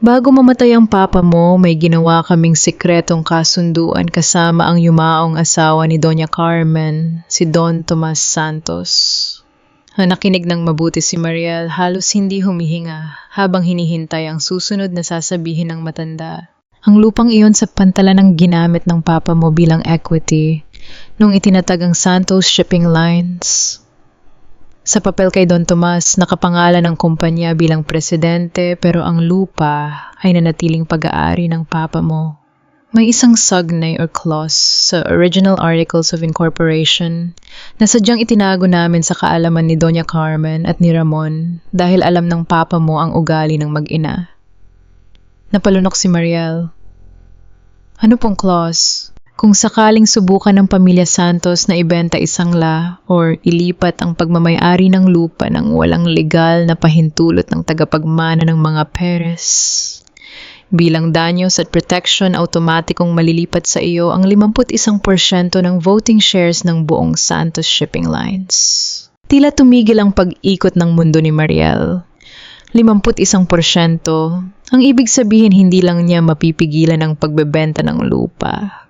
Bago mamatay ang papa mo, may ginawa kaming sikretong kasunduan kasama ang yumaong asawa ni Doña Carmen, si Don Tomas Santos. Nakinig ng mabuti si Mariel, halos hindi humihinga habang hinihintay ang susunod na sasabihin ng matanda. Ang lupang iyon sa Pantalan ang ginamit ng papa mo bilang equity nung itinatag ang Santos Shipping Lines. Sa papel kay Don Tomas, nakapangalan ng kumpanya bilang presidente pero ang lupa ay nanatiling pag-aari ng papa mo. May isang sagnay or clause sa original Articles of Incorporation na sadyang itinago namin sa kaalaman ni Doña Carmen at ni Ramon dahil alam ng papa mo ang ugali ng mag-ina. Napalunok si Mariel. Ano pong clause? Kung sakaling subukan ng pamilya Santos na ibenta isang la or ilipat ang pagmamayari ng lupa ng walang legal na pahintulot ng tagapagmana ng mga Perez. Bilang danyos at protection, automatikong malilipat sa iyo ang 51% ng voting shares ng buong Santos Shipping Lines. Tila tumigil ang pag-ikot ng mundo ni Mariel. 51%, ang ibig sabihin hindi lang niya mapipigilan ang pagbebenta ng lupa.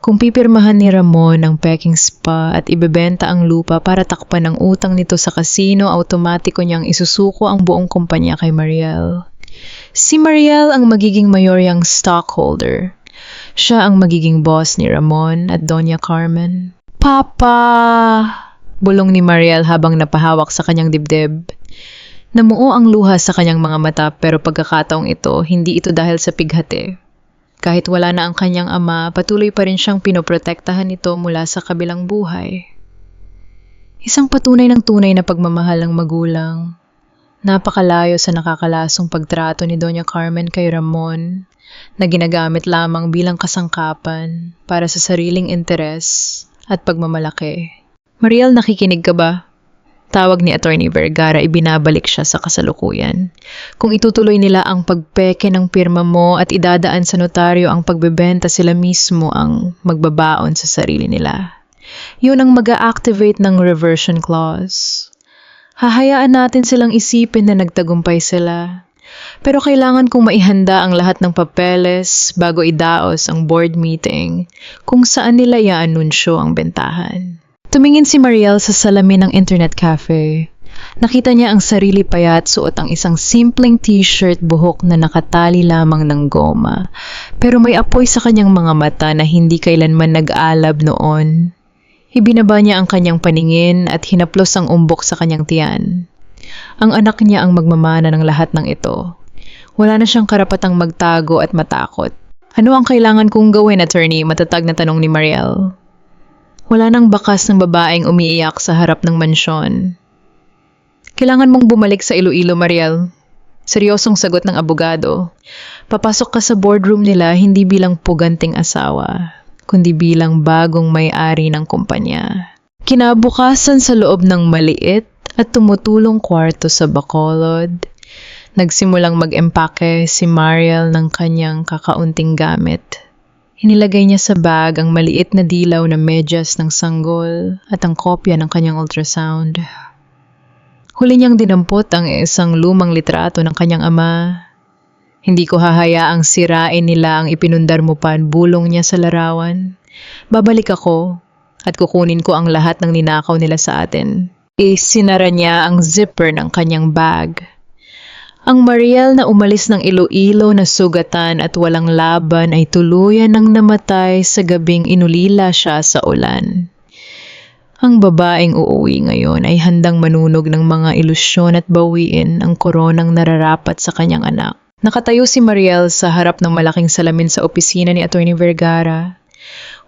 Kung pipirmahan ni Ramon ang peking spa at ibebenta ang lupa para takpan ang utang nito sa kasino, automatiko niyang isusuko ang buong kumpanya kay Mariel. Si Mariel ang magiging mayoryang stockholder. Siya ang magiging boss ni Ramon at Doña Carmen. Papa! Bulong ni Mariel habang napahawak sa kanyang dibdib. Namuo ang luha sa kanyang mga mata pero pagkakataong ito, hindi ito dahil sa pighati. Kahit wala na ang kanyang ama, patuloy pa rin siyang pinoprotektahan nito mula sa kabilang buhay. Isang patunay ng tunay na pagmamahal ng magulang. Napakalayo sa nakakalasong pagtrato ni Doña Carmen kay Ramon na ginagamit lamang bilang kasangkapan para sa sariling interes at pagmamalaki. Mariel, nakikinig ka ba? Tawag ni Atty. Vergara, ibinabalik siya sa kasalukuyan. Kung itutuloy nila ang pagpeke ng pirma mo at idadaan sa notaryo ang pagbebenta, sila mismo ang magbabaon sa sarili nila. Yun ang mag-a-activate ng reversion clause. Hahayaan natin silang isipin na nagtagumpay sila. Pero kailangan kong maihanda ang lahat ng papeles bago idaos ang board meeting kung saan nila i-anunsyo ang bentahan. Tumingin si Mariel sa salamin ng internet cafe. Nakita niya ang sarili payat, suot ang isang simpleng t-shirt buhok na nakatali lamang ng goma. Pero may apoy sa kanyang mga mata na hindi kailanman nag-alab noon. Ibinaba niya ang kanyang paningin at hinaplos ang umbok sa kanyang tiyan. Ang anak niya ang magmamana ng lahat ng ito. Wala na siyang karapatang magtago at matakot. Ano ang kailangan kong gawin, attorney? Matatag na tanong ni Mariel. Wala nang bakas ng babaeng umiiyak sa harap ng mansyon. Kailangan mong bumalik sa Iloilo, Mariel. Seryosong sagot ng abogado. Papasok ka sa boardroom nila hindi bilang puganting asawa, kundi bilang bagong may-ari ng kumpanya. Kinabukasan sa loob ng maliit at tumutulong kwarto sa Bacolod, nagsimulang mag-empake si Mariel ng kanyang kakaunting gamit. Inilagay niya sa bag ang maliit na dilaw na medyas ng sanggol at ang kopya ng kanyang ultrasound. Huli niyang dinampot ang isang lumang litrato ng kanyang ama. Hindi ko hahayaang sirain nila ang ipinundar mo pa bulong niya sa larawan. Babalik ako at kukunin ko ang lahat ng ninakaw nila sa atin. Isinara niya ang zipper ng kanyang bag. Ang Mariel na umalis ng Iloilo na sugatan at walang laban ay tuluyan ng namatay sa gabing inulila siya sa ulan. Ang babaeng uuwi ngayon ay handang manunog ng mga ilusyon at bawiin ang koronang nararapat sa kanyang anak. Nakatayo si Mariel sa harap ng malaking salamin sa opisina ni Atty. Vergara.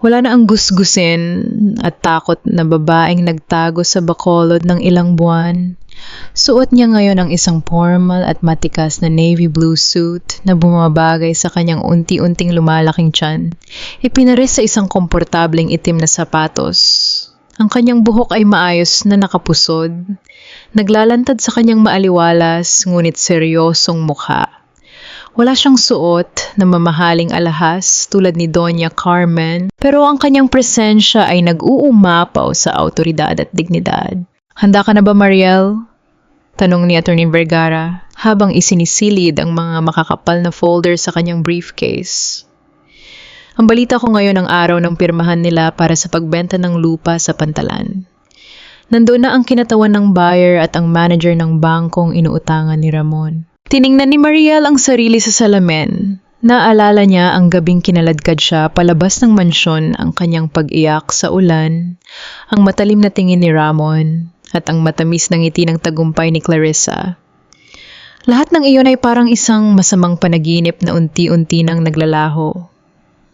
Wala na ang gusgusin at takot na babaeng nagtago sa Bacolod ng ilang buwan. Suot niya ngayon ang isang formal at matikas na navy blue suit na bumabagay sa kanyang unti-unting lumalaking tiyan. Ipinares sa isang komportableng itim na sapatos. Ang kanyang buhok ay maayos na nakapusod. Naglalantad sa kanyang maaliwalas ngunit seryosong mukha. Wala siyang suot na mamahaling alahas tulad ni Doña Carmen, pero ang kanyang presensya ay nag-uumapaw sa autoridad at dignidad. Handa ka na ba, Mariel? Tanong ni Atty. Vergara habang isinisilid ang mga makakapal na folder sa kanyang briefcase. Ang balita ko ngayon ang araw ng pirmahan nila para sa pagbenta ng lupa sa Pantalan. Nandoon na ang kinatawan ng buyer at ang manager ng bangkong inuutangan ni Ramon. Tiningnan ni Mariel ang sarili sa salamin. Naalala niya ang gabing kinaladkad siya palabas ng mansyon, ang kanyang pag-iyak sa ulan, ang matalim na tingin ni Ramon, at ang matamis na ngiti ng tagumpay ni Clarissa. Lahat ng iyon ay parang isang masamang panaginip na unti-unti nang naglalaho.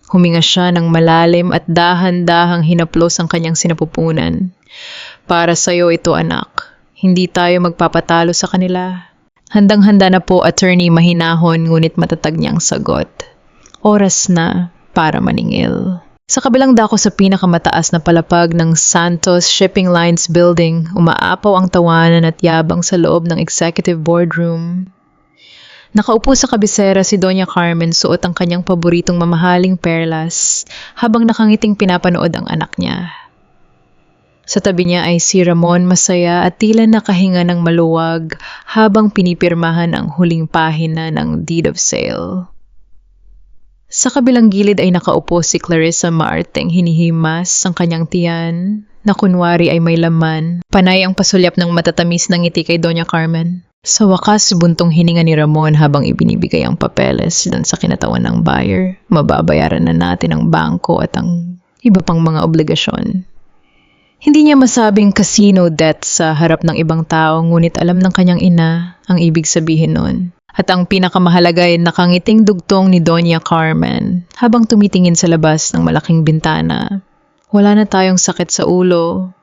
Huminga siya ng malalim at dahan-dahang hinaplos ang kanyang sinapupunan. Para sa'yo ito, anak. Hindi tayo magpapatalo sa kanila. Handang-handa na po, attorney, mahinahon ngunit matatag niyang sagot. Oras na para maningil. Sa kabilang dako sa pinakamataas na palapag ng Santos Shipping Lines building, umaapaw ang tawanan at yabang sa loob ng executive boardroom. Nakaupo sa kabisera si Doña Carmen, suot ang kanyang paboritong mamahaling perlas habang nakangiting pinapanood ang anak niya. Sa tabi niya ay si Ramon, masaya at tila nakahinga ng maluwag habang pinipirmahan ang huling pahina ng deed of sale. Sa kabilang gilid ay nakaupo si Clarissa, maarteng hinihimas ang kanyang tiyan na kunwari ay may laman. Panay ang pasulyap ng matatamis ng ngiti kay Doña Carmen. Sa wakas, buntong hininga ni Ramon habang ibinibigay ang papeles dun sa kinatawan ng buyer. Mababayaran na natin ang bangko at ang iba pang mga obligasyon. Hindi niya masabing casino debt sa harap ng ibang tao, ngunit alam ng kanyang ina ang ibig sabihin nun. At ang pinakamahalaga ay nakangiting dugtong ni Doña Carmen habang tumitingin sa labas ng malaking bintana. Wala na tayong sakit sa ulo.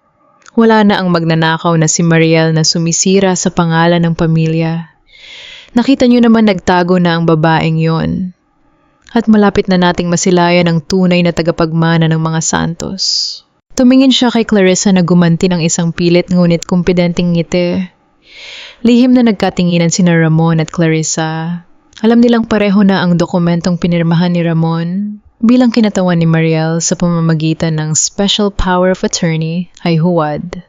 Wala na ang magnanakaw na si Mariel na sumisira sa pangalan ng pamilya. Nakita niyo naman nagtago na ang babaeng yon. At malapit na nating masilayan ang tunay na tagapagmana ng mga Santos. Tumingin siya kay Clarissa na gumanti ng isang pilit ngunit kumpidenteng ngiti. Lihim na nagkatinginan sina Ramon at Clarissa. Alam nilang pareho na ang dokumentong pinirmahan ni Ramon bilang kinatawan ni Mariel sa pamamagitan ng Special Power of Attorney ay huwad.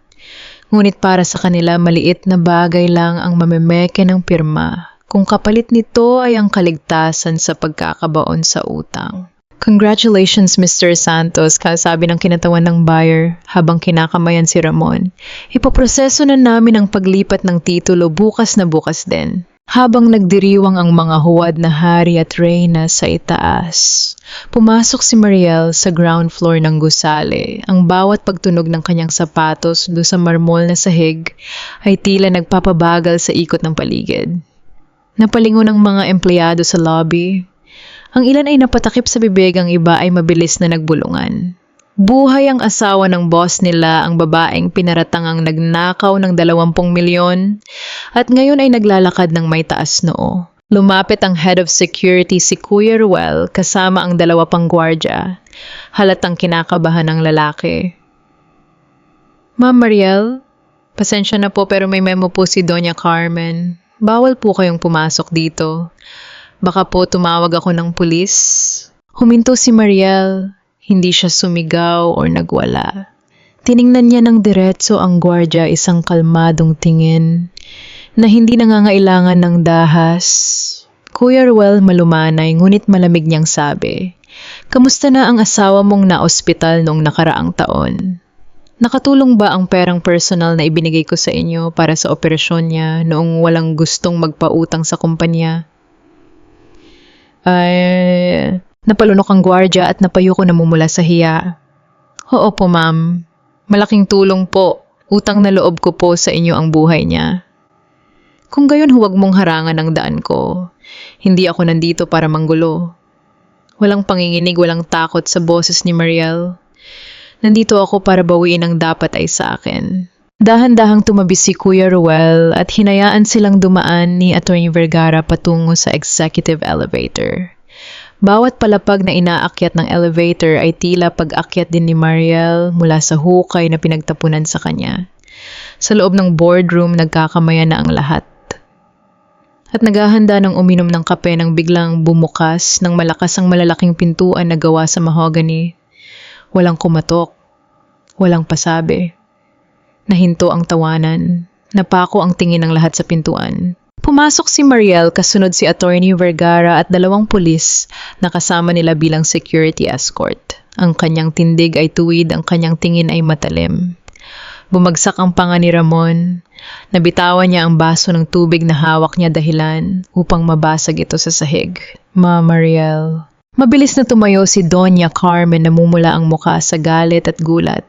Ngunit para sa kanila, maliit na bagay lang ang mamemeke ng pirma kung kapalit nito ay ang kaligtasan sa pagkakabaon sa utang. Congratulations, Mr. Santos, kasabi ng kinatawan ng buyer habang kinakamayan si Ramon. Ipoproseso na namin ang paglipat ng titulo bukas na bukas din. Habang nagdiriwang ang mga huwad na hari at reyna sa itaas, pumasok si Mariel sa ground floor ng gusali. Ang bawat pagtunog ng kanyang sapatos do sa marmol na sahig ay tila nagpapabagal sa ikot ng paligid. Napalingon ang mga empleyado sa lobby. Ang ilan ay napatakip sa bibig, ang iba ay mabilis na nagbulungan. Buhay ang asawa ng boss nila, ang babaeng pinaratangang nagnakaw ng 20 milyon at ngayon ay naglalakad ng may taas noo. Lumapit ang head of security, si Kuya Ruel, kasama ang 2 pang gwardya. Halatang kinakabahan ng lalaki. Ma'am Mariel, pasensya na po pero may memo po si Doña Carmen. Bawal po kayong pumasok dito. Baka po tumawag ako ng pulis. Huminto si Mariel. Hindi siya sumigaw o nagwala. Tiningnan niya ng diretso ang gwardya, isang kalmadong tingin na hindi nangangailangan ng dahas. Kuya Ruel malumanay ngunit malamig niyang sabi, "Kamusta na ang asawa mong na-ospital noong nakaraang taon? Nakatulong ba ang perang personal na ibinigay ko sa inyo para sa operasyon niya noong walang gustong magpautang sa kumpanya?" Ay, napalunok ang gwardya at napayo ko namumula sa hiya. "Oo po ma'am, malaking tulong po. Utang na loob ko po sa inyo ang buhay niya. Kung gayon huwag mong harangan ang daan ko. Hindi ako nandito para manggulo." Walang panginginig, walang takot sa boses ni Mariel. "Nandito ako para bawiin ang dapat ay sa akin." Dahan-dahang tumabi si Kuya Ruel at hinayaan silang dumaan ni Atty. Vergara patungo sa executive elevator. Bawat palapag na inaakyat ng elevator ay tila pag-akyat din ni Mariel mula sa hukay na pinagtapunan sa kanya. Sa loob ng boardroom, nagkakamayan na ang lahat. At naghahanda ng uminom ng kape nang biglang bumukas ng malakas ang malalaking pintuan na gawa sa mahogany. Walang kumatok, walang pasabi. Nahinto ang tawanan, napako ang tingin ng lahat sa pintuan. Pumasok si Mariel kasunod si Atty. Vergara at 2 pulis na kasama nila bilang security escort. Ang kanyang tindig ay tuwid, ang kanyang tingin ay matalim. Bumagsak ang panga ni Ramon. Nabitawan niya ang baso ng tubig na hawak niya dahilan upang mabasag ito sa sahig. "Ma Mariel." Mabilis na tumayo si Doña Carmen, namumula ang muka sa galit at gulat.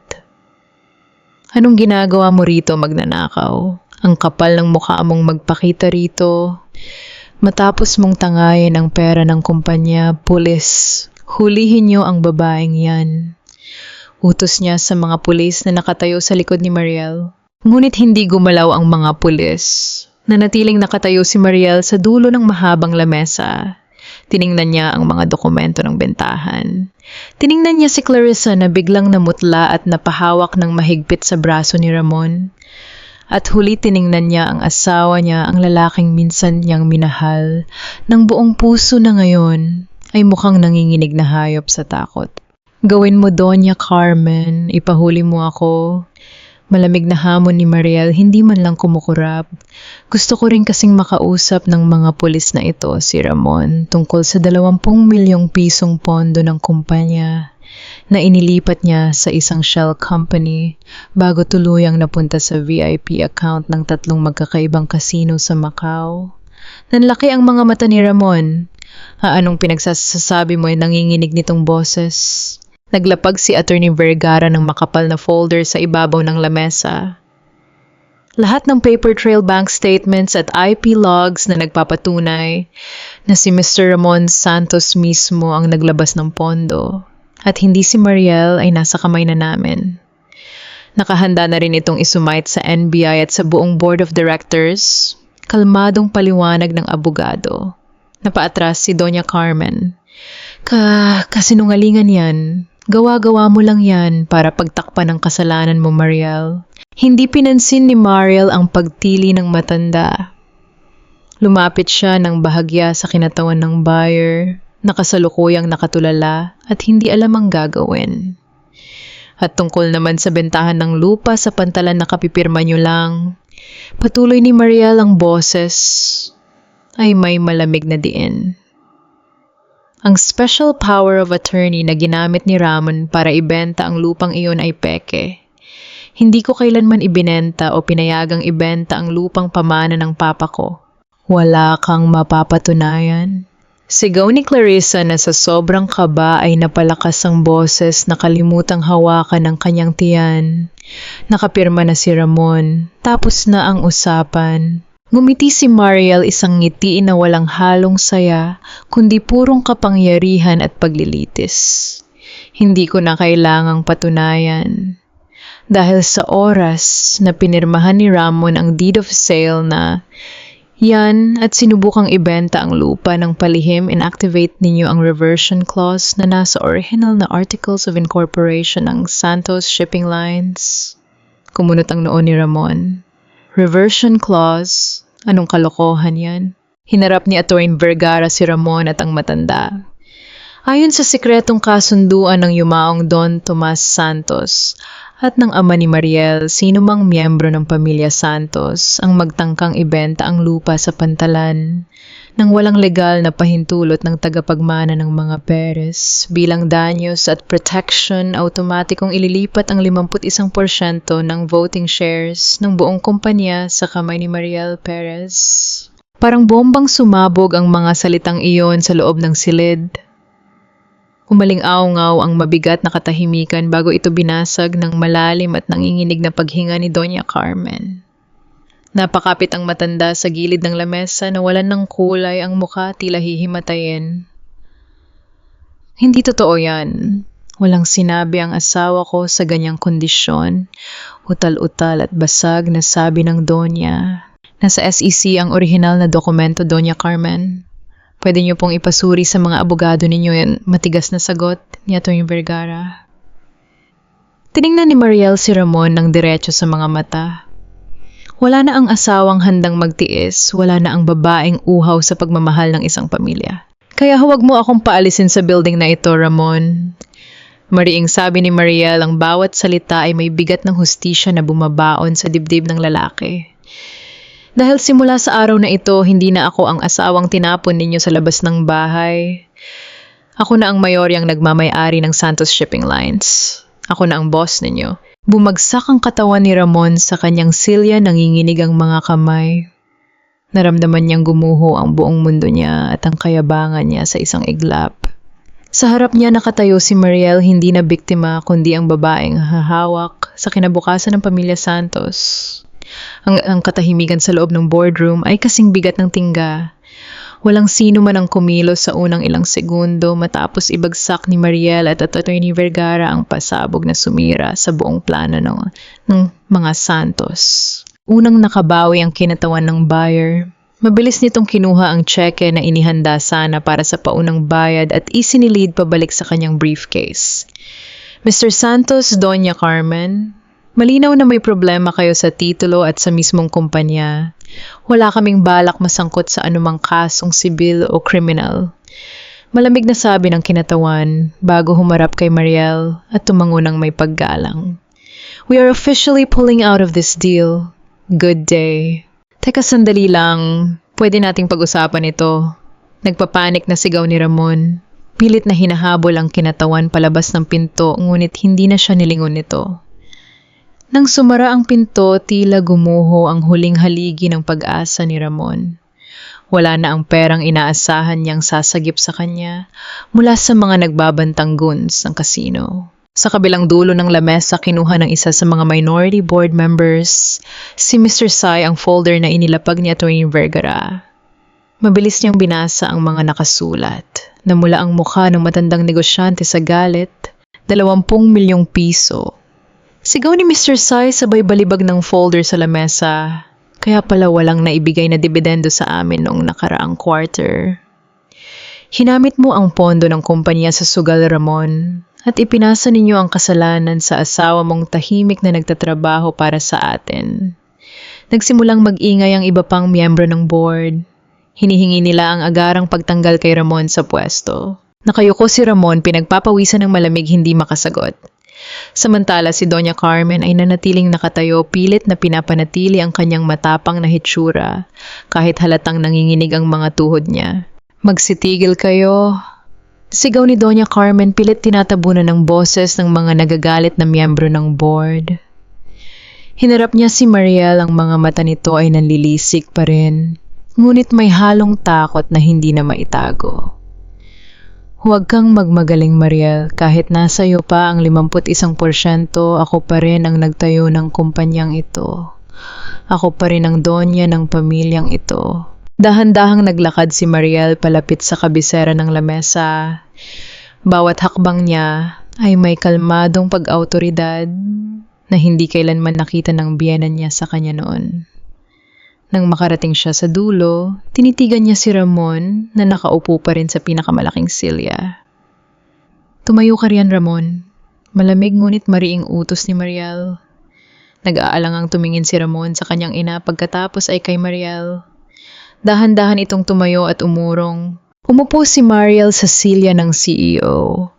"Anong ginagawa mo rito, magnanakaw? Ang kapal ng mukha mong magpakita rito. Matapos mong tangayin ang pera ng kumpanya, pulis, hulihin niyo ang babaeng yan." Utos niya sa mga pulis na nakatayo sa likod ni Mariel. Ngunit hindi gumalaw ang mga pulis. Nanatiling nakatayo si Mariel sa dulo ng mahabang lamesa. Tiningnan niya ang mga dokumento ng bentahan. Tiningnan niya si Clarissa na biglang namutla at napahawak ng mahigpit sa braso ni Ramon. At huli tiningnan niya ang asawa niya, ang lalaking minsan niyang minahal, ng buong puso na ngayon ay mukhang nanginginig na hayop sa takot. "Gawin mo, Doña Carmen, ipahuli mo ako." Malamig na hamon ni Mariel, hindi man lang kumukurap. "Gusto ko rin kasing makausap ng mga pulis na ito, si Ramon, tungkol sa 20 milyong pisong pondo ng kumpanya na inilipat niya sa isang shell company bago tuluyang napunta sa VIP account ng 3 magkakaibang casino sa Macau." Nanlaki ang mga mata ni Ramon. Anong pinagsasabi mo ay nanginginig nitong boses? Naglapag si Atty. Vergara ng makapal na folder sa ibabaw ng lamesa. Lahat ng paper trail bank statements at IP logs na nagpapatunay na si Mr. Ramon Santos mismo ang naglabas ng pondo at hindi si Mariel ay nasa kamay na namin. Nakahanda na rin itong isumite sa NBI at sa buong board of directors. Kalmadong paliwanag ng abogado. Napaatras si Doña Carmen. Kasinungalingan yan. Gawa-gawa mo lang yan para pagtakpan ng kasalanan mo, Mariel." Hindi pinansin ni Mariel ang pagtili ng matanda. Lumapit siya ng bahagya sa kinatawan ng buyer, nakasalukuyang nakatulala at hindi alam ang gagawin. At tungkol naman sa bentahan ng lupa sa pantalan na kapipirma niyo lang, patuloy ni Mariel ang boses ay may malamig na diin. Ang special power of attorney na ginamit ni Ramon para ibenta ang lupang iyon ay peke. Hindi ko kailanman ibinenta o pinayagang ibenta ang lupang pamana ng papa ko. Wala kang mapapatunayan. Sigaw ni Clarissa na sa sobrang kaba ay napalakas ang boses, nakalimutang hawakan ng kanyang tiyan. Nakapirma na si Ramon. Tapos na ang usapan. Ngumiti si Mariel, isang ngiti na walang halong saya, kundi purong kapangyarihan at paglilitis. Hindi ko na kailangang patunayan. Dahil sa oras na pinirmahan ni Ramon ang deed of sale na yan at sinubukang ibenta ang lupa ng palihim, inactivate ninyo ang reversion clause na nasa original na Articles of Incorporation ng Santos Shipping Lines. Kumunot ang noo ni Ramon. Reversion clause? Anong kalokohan yan? Hinarap ni Atty. Vergara si Ramon at ang matanda. Ayon sa sikretong kasunduan ng yumaong Don Tomas Santos at ng ama ni Mariel, sino mang miyembro ng pamilya Santos ang magtangkang ibenta ang lupa sa pantalan nang walang legal na pahintulot ng tagapagmana ng mga Perez. Bilang danyos at protection, automatikong ililipat ang 51% ng voting shares ng buong kumpanya sa kamay ni Mariel Perez. Parang bombang sumabog ang mga salitang iyon sa loob ng silid. Umaling-aungaw ang mabigat na katahimikan bago ito binasag ng malalim at nanginginig na paghinga ni Doña Carmen. Napakapit ang matanda sa gilid ng lamesa na walan ng kulay ang mukha tila hihimatayin. Hindi totoo yan. Walang sinabi ang asawa ko sa ganyang kondisyon. Utal-utal at basag na sabi ng Donya. Nasa SEC ang orihinal na dokumento, Doña Carmen. Pwede niyo pong ipasuri sa mga abogado ninyo yan. Matigas na sagot ni Atty. Vergara. Tiningnan ni Mariel si Ramon ng diretso sa mga mata. Wala na ang asawang handang magtiis, wala na ang babaeng uhaw sa pagmamahal ng isang pamilya. Kaya huwag mo akong paalisin sa building na ito, Ramon. Mariing sabi ni Mariel, ang bawat salita ay may bigat ng hustisya na bumabaon sa dibdib ng lalaki. Dahil simula sa araw na ito, hindi na ako ang asawang tinapon ninyo sa labas ng bahay. Ako na ang mayoryang nagmamay-ari ng Santos Shipping Lines. Ako na ang boss ninyo. Bumagsak ang katawan ni Ramon sa kanyang silya, nanginginig ang mga kamay. Naramdaman niyang gumuho ang buong mundo niya at ang kayabangan niya sa isang iglap. Sa harap niya nakatayo si Mariel, hindi na biktima kundi ang babaeng hahawak sa kinabukasan ng pamilya Santos. Ang katahimikan sa loob ng boardroom ay kasing bigat ng tingga. Walang sino man ang kumilos sa unang ilang segundo matapos ibagsak ni Mariel at Atty. Vergara ang pasabog na sumira sa buong plano ng mga Santos. Unang nakabawi ang kinatawan ng buyer. Mabilis nitong kinuha ang tseke na inihanda sana para sa paunang bayad at isinilid pabalik sa kanyang briefcase. Mr. Santos, Doña Carmen, malinaw na may problema kayo sa titulo at sa mismong kumpanya. Wala kaming balak masangkot sa anumang kasong sibil o kriminal. Malamig na sabi ng kinatawan bago humarap kay Mariel at tumango ng may paggalang. We are officially pulling out of this deal. Good day. Teka sandali lang, pwede nating pag-usapan ito. Nagpapanik na sigaw ni Ramon. Pilit na hinahabol ang kinatawan palabas ng pinto ngunit hindi na siya nilingon nito. Nang sumara ang pinto, tila gumuho ang huling haligi ng pag-asa ni Ramon. Wala na ang perang inaasahan niyang sasagip sa kanya mula sa mga nagbabantang goons ng kasino. Sa kabilang dulo ng lamesa, kinuha ng isa sa mga minority board members, si Mr. Sai, ang folder na inilapag ni Atty. Vergara. Mabilis niyang binasa ang mga nakasulat. Namula ang mukha ng matandang negosyante sa galit, 20 milyong piso. Sigaw ni Mr. Sai sabay balibag ng folder sa lamesa. Kaya pala walang naibigay na dibidendo sa amin noong nakaraang quarter. Hinamit mo ang pondo ng kumpanya sa sugal, Ramon, at ipinasa ninyo ang kasalanan sa asawa mong tahimik na nagtatrabaho para sa atin. Nagsimulang mag-ingay ang iba pang miyembro ng board. Hinihingi nila ang agarang pagtanggal kay Ramon sa pwesto. Nakayuko si Ramon, pinagpapawisan ng malamig, hindi makasagot. Samantala si Doña Carmen ay nanatiling nakatayo, pilit na pinapanatili ang kanyang matapang na hitsura kahit halatang nanginginig ang mga tuhod niya. Magsitigil kayo. Sigaw ni Doña Carmen, pilit tinatabunan ng boses ng mga nagagalit na miyembro ng board. Hinarap niya si Mariel, ang mga mata nito ay nanlilisik pa rin, ngunit may halong takot na hindi na maitago. Huwag kang magmagaling, Mariel. Kahit nasa iyo pa ang 51%, ako pa rin ang nagtayo ng kumpanyang ito. Ako pa rin ang donya ng pamilyang ito. Dahan-dahang naglakad si Mariel palapit sa kabisera ng lamesa. Bawat hakbang niya ay may kalmadong pag-autoridad na hindi kailanman nakita ng biyenan niya sa kanya noon. Nang makarating siya sa dulo, tinitigan niya si Ramon na nakaupo pa rin sa pinakamalaking silya. Tumayo ka riyan, Ramon. Malamig ngunit mariing utos ni Mariel. Nag-aalangang tumingin si Ramon sa kanyang ina pagkatapos ay kay Mariel. Dahan-dahan itong tumayo at umurong. Umupo si Mariel sa silya ng CEO.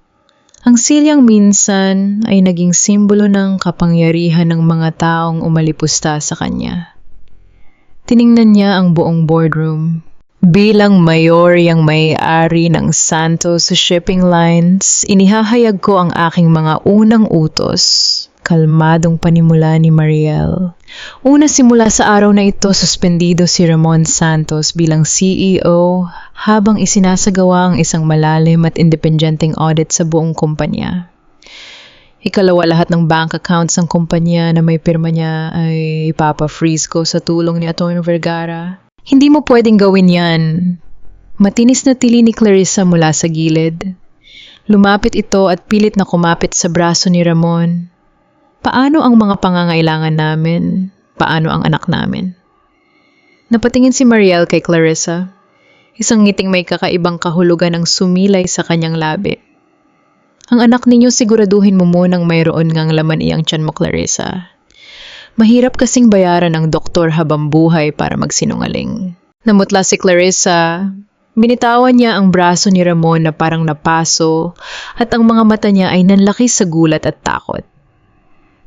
Ang silyang minsan ay naging simbolo ng kapangyarihan ng mga taong umalipusta sa kanya. Tiningnan niya ang buong boardroom. Bilang mayoryang may-ari ng Santos Shipping Lines, inihahayag ko ang aking mga unang utos. Kalmadong panimula ni Mariel. Una simula sa araw na ito, suspendido si Ramon Santos bilang CEO habang isinasagawa ang isang malalim at independenteng audit sa buong kumpanya. Ikalawa, lahat ng bank accounts ng kumpanya na may pirma niya ay ipapa-freeze ko sa tulong ni Atty. Vergara. Hindi mo pwedeng gawin yan. Matinis na tili ni Clarissa mula sa gilid. Lumapit ito at pilit na kumapit sa braso ni Ramon. Paano ang mga pangangailangan namin? Paano ang anak namin? Napatingin si Mariel kay Clarissa. Isang ngiting may kakaibang kahulugan ang sumilay sa kanyang labi. Ang anak ninyo siguraduhin mo munang mayroon ngang laman iyang tiyan mo, Clarissa. Mahirap kasing bayaran ang doktor habang buhay para magsinungaling. Namutla si Clarissa. Binitawan niya ang braso ni Ramon na parang napaso at ang mga mata niya ay nanlaki sa gulat at takot.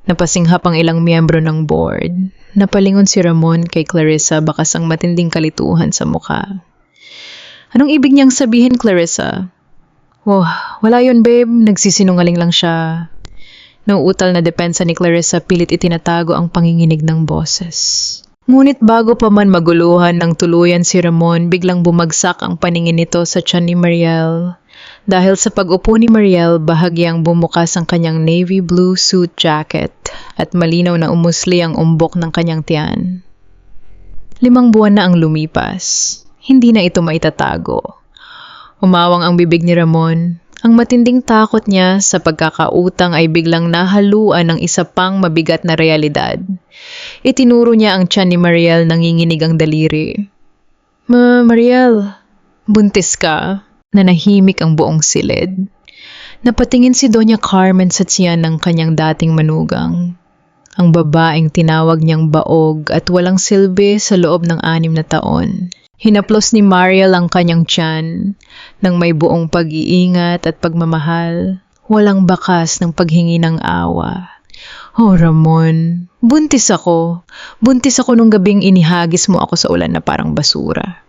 Napasinghap ang ilang miyembro ng board. Napalingon si Ramon kay Clarissa bakas ang matinding kalituhan sa mukha. Anong ibig niyang sabihin, Clarissa? Oh, wala yun, babe. Nagsisinungaling lang siya. Nauutal na depensa ni Clarissa pilit itinatago ang panginginig ng boses. Ngunit bago pa man maguluhan ng tuluyan si Ramon, biglang bumagsak ang paningin nito sa tiyan ni Mariel. Dahil sa pag-upo ni Mariel, bahagyang bumukas ang kanyang navy blue suit jacket at malinaw na umusli ang umbok ng kanyang tiyan. 5 buwan na ang lumipas. Hindi na ito maitatago. Umawang ang bibig ni Ramon. Ang matinding takot niya sa pagkakautang ay biglang nahaluan ng isa pang mabigat na realidad. Itinuro niya ang tiyan ni Mariel, nanginginig ang daliri. Mariel, buntis ka? Nanahimik ang buong silid. Napatingin si Doña Carmen sa tiyan ng kanyang dating manugang. Ang babaeng tinawag niyang baog at walang silbi sa loob ng 6 na taon. Hinaplos ni Mariel ang kanyang tiyan ng may buong pag-iingat at pagmamahal. Walang bakas ng paghingi ng awa. Oh, Ramon, buntis ako. Buntis ako nung gabing inihagis mo ako sa ulan na parang basura.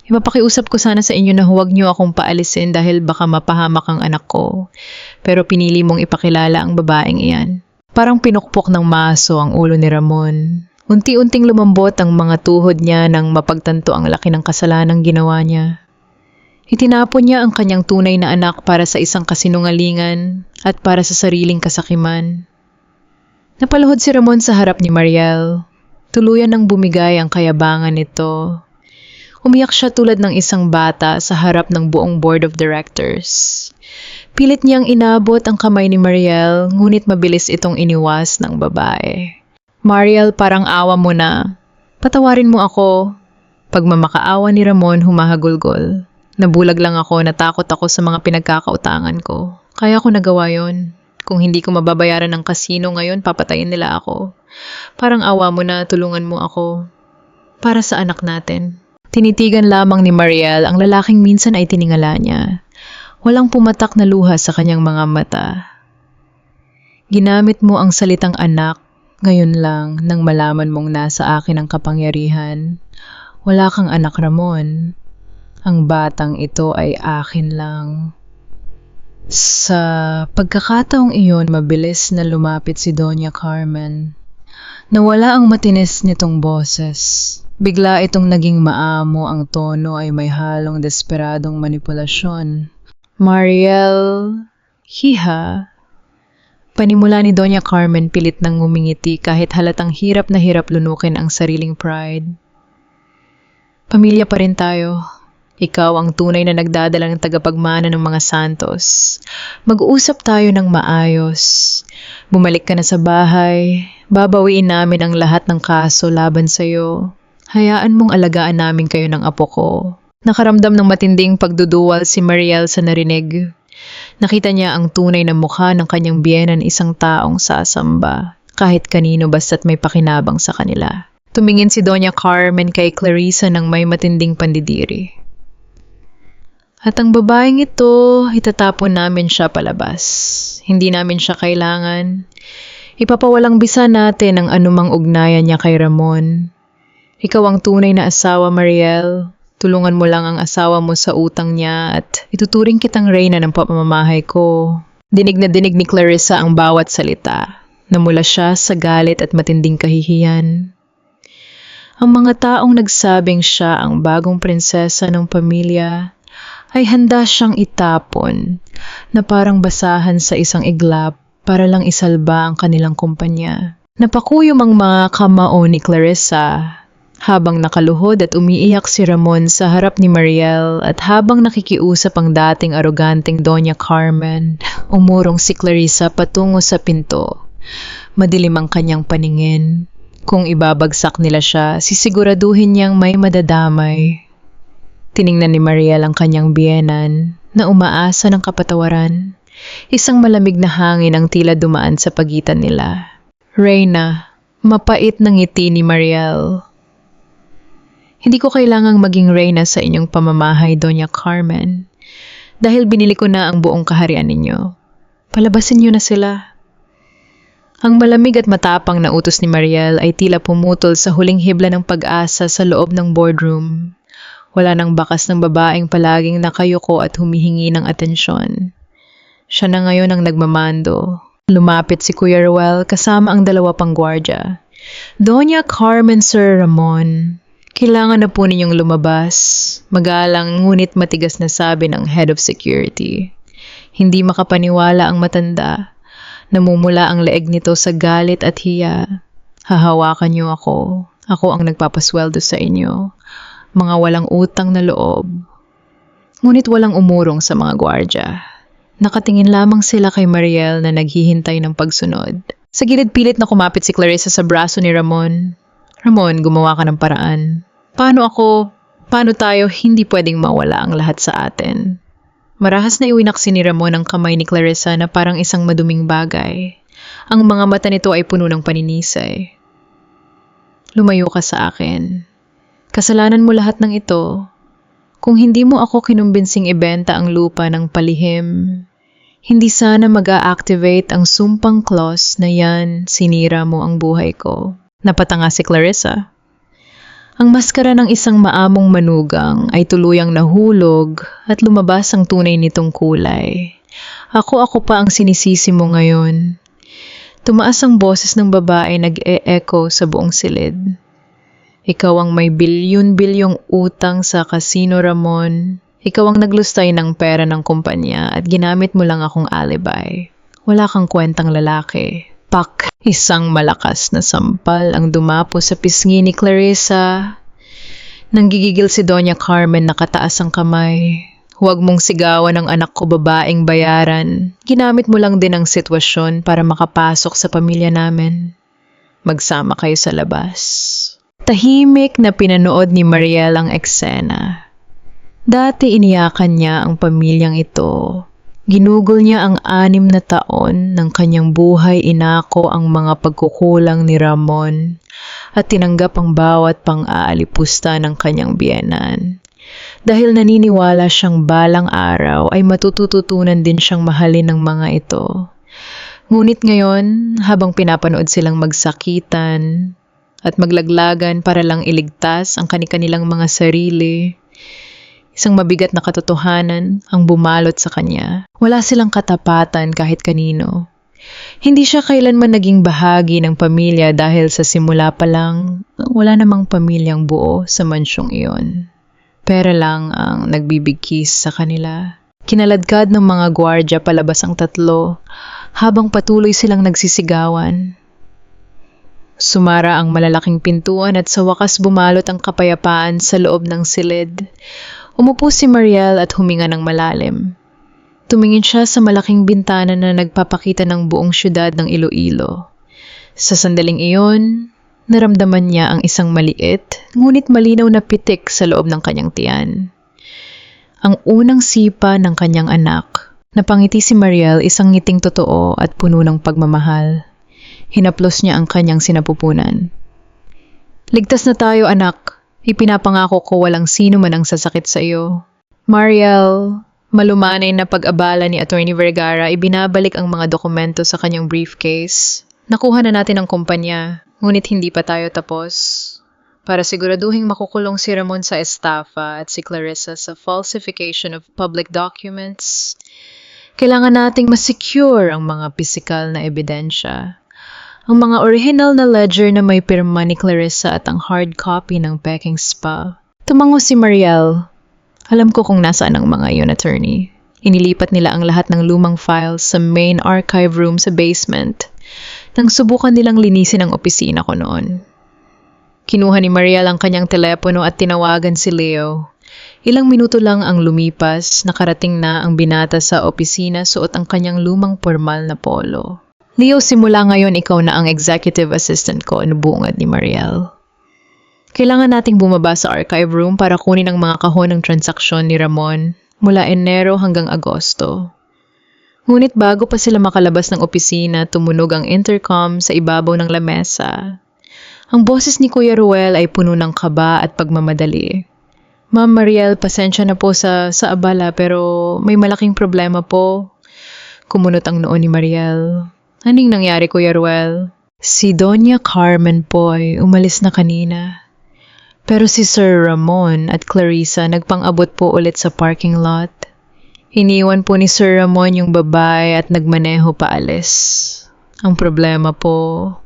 Ipapakiusap ko sana sa inyo na huwag niyo akong paalisin dahil baka mapahamak ang anak ko. Pero pinili mong ipakilala ang babaeng iyan. Parang pinukpok ng maso ang ulo ni Ramon. Unti-unting lumambot ang mga tuhod niya nang mapagtanto ang laki ng kasalanang ginawa niya. Itinapon niya ang kanyang tunay na anak para sa isang kasinungalingan at para sa sariling kasakiman. Napaluhod si Ramon sa harap ni Mariel. Tuluyan ng bumigay ang kayabangan nito. Umiyak siya tulad ng isang bata sa harap ng buong board of directors. Pilit niyang inabot ang kamay ni Mariel, ngunit mabilis itong iniwas ng babae. Mariel, parang awa mo na. Patawarin mo ako. Pagmamakaawa ni Ramon, humahagulgol. Nabulag lang ako, natakot ako sa mga pinagkakautangan ko. Kaya ko nagawa yon. Kung hindi ko mababayaran ng kasino ngayon, papatayin nila ako. Parang awa mo na, tulungan mo ako. Para sa anak natin. Tinitigan lamang ni Mariel ang lalaking minsan ay tiningala niya. Walang pumatak na luha sa kanyang mga mata. Ginamit mo ang salitang anak ngayon lang nang malaman mong nasa akin ang kapangyarihan. Wala kang anak, Ramon. Ang batang ito ay akin lang. Sa pagkakataong iyon, mabilis na lumapit si Doña Carmen. Nawala ang matinis nitong boses. Bigla itong naging maamo, ang tono ay may halong desperadong manipulasyon. Mariel, hiha. Panimula ni Doña Carmen pilit nang ngumingiti kahit halatang hirap na hirap lunukin ang sariling pride. Pamilya pa rin tayo. Ikaw ang tunay na nagdadala ng tagapagmana ng mga Santos. Mag-uusap tayo ng maayos. Bumalik ka na sa bahay. Babawiin namin ang lahat ng kaso laban sa'yo. Hayaan mong alagaan namin kayo ng apo ko. Nakaramdam ng matinding pagduduwal si Mariel sa narinig. Nakita niya ang tunay na mukha ng kanyang biyenan, isang taong sasamba. kahit kanino basta't may pakinabang sa kanila. Tumingin si Doña Carmen kay Clarissa ng may matinding pandidiri. At ang babaeng ito, itatapon namin siya palabas. Hindi namin siya kailangan. Ipapawalang bisa natin ang anumang ugnayan niya kay Ramon. Ikaw ang tunay na asawa, Mariel. Tulungan mo lang ang asawa mo sa utang niya at ituturing kitang reyna ng pamamahay ko. Dinig na dinig ni Clarissa ang bawat salita. Namula siya sa galit at matinding kahihiyan. Ang mga taong nagsabing siya ang bagong prinsesa ng pamilya ay handa siyang itapon na parang basahan sa isang iglap para lang isalba ang kanilang kumpanya. Napakuyom ang mga kamao ni Clarissa habang nakaluhod at umiiyak si Ramon sa harap ni Mariel at habang nakikiusap ang dating aroganteng Doña Carmen, umurong si Clarissa patungo sa pinto. Madilim ang kanyang paningin. Kung ibabagsak nila siya, sisiguraduhin niyang may madadamay. Tiningnan ni Mariel ang kanyang biyenan na umaasa ng kapatawaran. Isang malamig na hangin ang tila dumaan sa pagitan nila. Reyna, mapait ng ngiti ni Mariel. Hindi ko kailangang maging reyna sa inyong pamamahay, Doña Carmen. Dahil binili ko na ang buong kaharian ninyo. Palabasin niyo na sila. Ang malamig at matapang na utos ni Mariel ay tila pumutol sa huling hibla ng pag-asa sa loob ng boardroom. Wala nang bakas ng babaeng palaging nakayuko at humihingi ng atensyon. Siya na ngayon ang nagmamando. Lumapit si Kuya Ruel kasama ang 2 pang gwardya. Doña Carmen, Sir Ramon, kailangan na po ninyong lumabas. Magalang ngunit matigas na sabi ng head of security. Hindi makapaniwala ang matanda. Namumula ang leeg nito sa galit at hiya. Hahawakan niyo ako. Ako ang nagpapasweldo sa inyo. Mga walang utang na loob. Ngunit walang umurong sa mga gwardya. Nakatingin lamang sila kay Mariel na naghihintay ng pagsunod. Sa gilid pilit na kumapit si Clarissa sa braso ni Ramon. Ramon, gumawa ka ng paraan. Paano tayo hindi pwedeng mawala ang lahat sa atin? Marahas na iwinaksi ni Ramon ang kamay ni Clarissa na parang isang maduming bagay. Ang mga mata nito ay puno ng paninisay. Lumayo ka sa akin. Kasalanan mo lahat ng ito. Kung hindi mo ako kinumbinsing ibenta ang lupa ng palihim, hindi sana mag-a-activate ang sumpang clause na yan, sinira mo ang buhay ko. Napatanga si Clarissa. Ang maskara ng isang maamong manugang ay tuluyang nahulog at lumabas ang tunay nitong kulay. Ako pa ang sinisisi mo ngayon. Tumaas ang boses ng babae nag-e-echo sa buong silid. Ikaw ang may bilyon-bilyong utang sa casino, Ramon. Ikaw ang naglustay ng pera ng kumpanya at ginamit mo lang akong alibi. Wala kang kwentang lalaki. Pak! Isang malakas na sampal ang dumapo sa pisngi ni Clarissa. Nanggigigil si Doña Carmen, nakataas ang kamay. Huwag mong sigawan ang anak ko, babaeng bayaran. Ginamit mo lang din ang sitwasyon para makapasok sa pamilya namin. Magsama kayo sa labas. Tahimik na pinanood ni Mariel ang eksena. Dati iniyakan niya ang pamilyang ito. Ginugol niya ang 6 na taon ng kanyang buhay, inako ang mga pagkukulang ni Ramon at tinanggap ang bawat pang-aalipusta ng kanyang biyenan. Dahil naniniwala siyang balang araw ay matututunan din siyang mahalin ng mga ito. Ngunit ngayon, habang pinapanood silang magsakitan at maglaglagan para lang iligtas ang kanilang mga sarili, isang mabigat na katotohanan ang bumalot sa kanya. Wala silang katapatan kahit kanino. Hindi siya kailanman naging bahagi ng pamilya dahil sa simula pa lang, wala namang pamilyang buo sa mansyong iyon. Pera lang ang nagbibigkis sa kanila. Kinaladkad ng mga gwardya palabas ang 3 habang patuloy silang nagsisigawan. Sumara ang malalaking pintuan at sa wakas bumalot ang kapayapaan sa loob ng silid. Umupo si Mariel at huminga ng malalim. Tumingin siya sa malaking bintana na nagpapakita ng buong syudad ng Iloilo. Sa sandaling iyon, naramdaman niya ang isang maliit, ngunit malinaw na pitik sa loob ng kanyang tiyan. Ang unang sipa ng kanyang anak. Napangiti si Mariel, isang ngiting totoo at puno ng pagmamahal. Hinaplos niya ang kanyang sinapupunan. Ligtas na tayo, anak. Ipinapangako ko walang sino man ang sasakit sa iyo. Mariel, malumanay na pag-abala ni Attorney Vergara, ibinabalik ang mga dokumento sa kanyang briefcase. Nakuha na natin ang kumpanya, ngunit hindi pa tayo tapos. Para siguraduhing makukulong si Ramon sa estafa at si Clarissa sa falsification of public documents, kailangan nating masecure ang mga pisikal na ebidensya. Ang mga original na ledger na may pirma ni Clarissa at ang hard copy ng Peking Spa. Tumango si Mariel. Alam ko kung nasaan ang mga yun, attorney. Inilipat nila ang lahat ng lumang files sa main archive room sa basement nang subukan nilang linisin ang opisina ko noon. Kinuha ni Mariel ang kanyang telepono at tinawagan si Leo. Ilang minuto lang ang lumipas, nakarating na ang binata sa opisina suot ang kanyang lumang formal na polo. Leo, simula ngayon ikaw na ang executive assistant ko, nabungad ni Mariel. Kailangan nating bumaba sa archive room para kunin ang mga kahon ng transaksyon ni Ramon mula Enero hanggang Agosto. Ngunit bago pa sila makalabas ng opisina, tumunog ang intercom sa ibabaw ng lamesa. Ang boses ni Kuya Ruel ay puno ng kaba at pagmamadali. Ma'am Mariel, pasensya na po sa abala pero may malaking problema po. Kumunot ang noo ni Mariel. Anong nangyari, Kuya Ruel? Si Doña Carmen po ay umalis na kanina. Pero si Sir Ramon at Clarissa nagpang-abot po ulit sa parking lot. Iniwan po ni Sir Ramon yung babae at nagmaneho paalis. Ang problema po,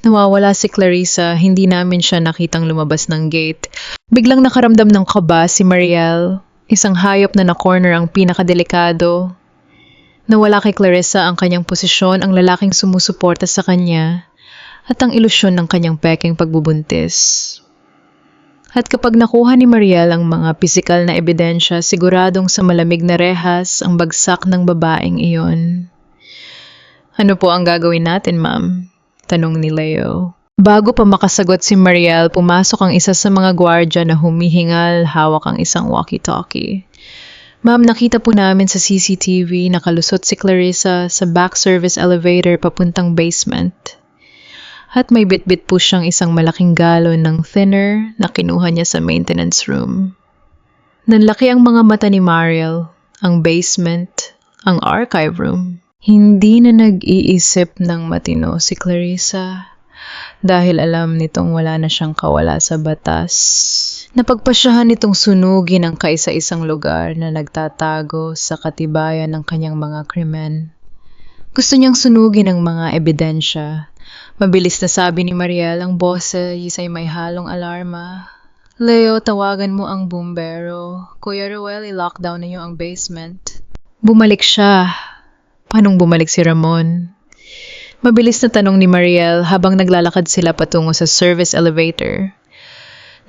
nawawala si Clarissa, hindi namin siya nakitang lumabas ng gate. Biglang nakaramdam ng kaba si Mariel, isang hayop na na-corner ang pinakadelikado. Nawala kay Clarissa ang kanyang posisyon, ang lalaking sumusuporta sa kanya, at ang ilusyon ng kanyang peking pagbubuntis. At kapag nakuha ni Mariel ang mga pisikal na ebidensya, siguradong sa malamig na rehas ang bagsak ng babaeng iyon. Ano po ang gagawin natin, ma'am? Tanong ni Leo. Bago pa makasagot si Mariel, pumasok ang isa sa mga gwardya na humihingal, hawak ang isang walkie-talkie. Ma'am, nakita po namin sa CCTV nakalusot si Clarissa sa back service elevator papuntang basement. At may bitbit po siyang isang malaking galon ng thinner na kinuha niya sa maintenance room. Nanlaki ang mga mata ni Mariel, ang basement, ang archive room. Hindi na nag-iisip ng matino si Clarissa dahil alam nitong wala na siyang kawala sa batas. Napagpasyahan nitong sunugin ang kaisa-isang lugar na nagtatago sa katibayan ng kanyang mga krimen. Gusto niyang sunugin ang mga ebidensya. Mabilis na sabi ni Mariel, ang boses ay may halong alarma. Leo, tawagan mo ang bumbero. Kuya Ruel, i-lockdown niyo ang basement. Bumalik siya. Paanong bumalik si Ramon? Mabilis na tanong ni Mariel habang naglalakad sila patungo sa service elevator.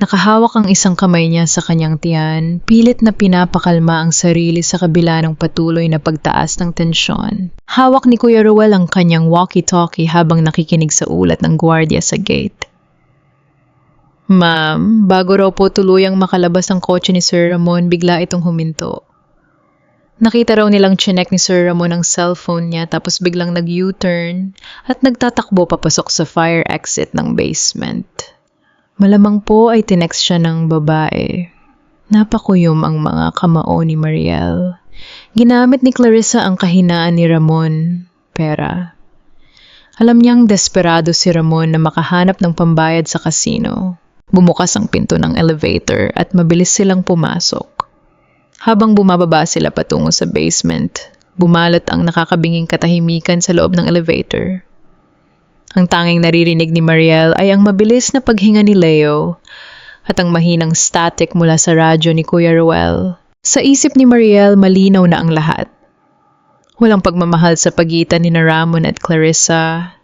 Nakahawak ang isang kamay niya sa kanyang tiyan, pilit na pinapakalma ang sarili sa kabila ng patuloy na pagtaas ng tensyon. Hawak ni Kuya Ruel ang kanyang walkie-talkie habang nakikinig sa ulat ng gwardiya sa gate. Ma'am, bago raw po tuluyang makalabas ang kotse ni Sir Ramon, bigla itong huminto. Nakita raw nilang chinek ni Sir Ramon ang cellphone niya tapos biglang nag-U-turn at nagtatakbo papasok sa fire exit ng basement. Malamang po ay tinext siya ng babae. Napakuyom ang mga kamao ni Mariel. Ginamit ni Clarissa ang kahinaan ni Ramon, pera. Alam niyang desperado si Ramon na makahanap ng pambayad sa kasino. Bumukas ang pinto ng elevator at mabilis silang pumasok. Habang bumababa sila patungo sa basement, bumalot ang nakakabinging katahimikan sa loob ng elevator. Ang tanging naririnig ni Mariel ay ang mabilis na paghinga ni Leo at ang mahinang static mula sa radyo ni Kuya Ruel. Sa isip ni Mariel, malinaw na ang lahat. Walang pagmamahal sa pagitan ni Ramon at Clarissa.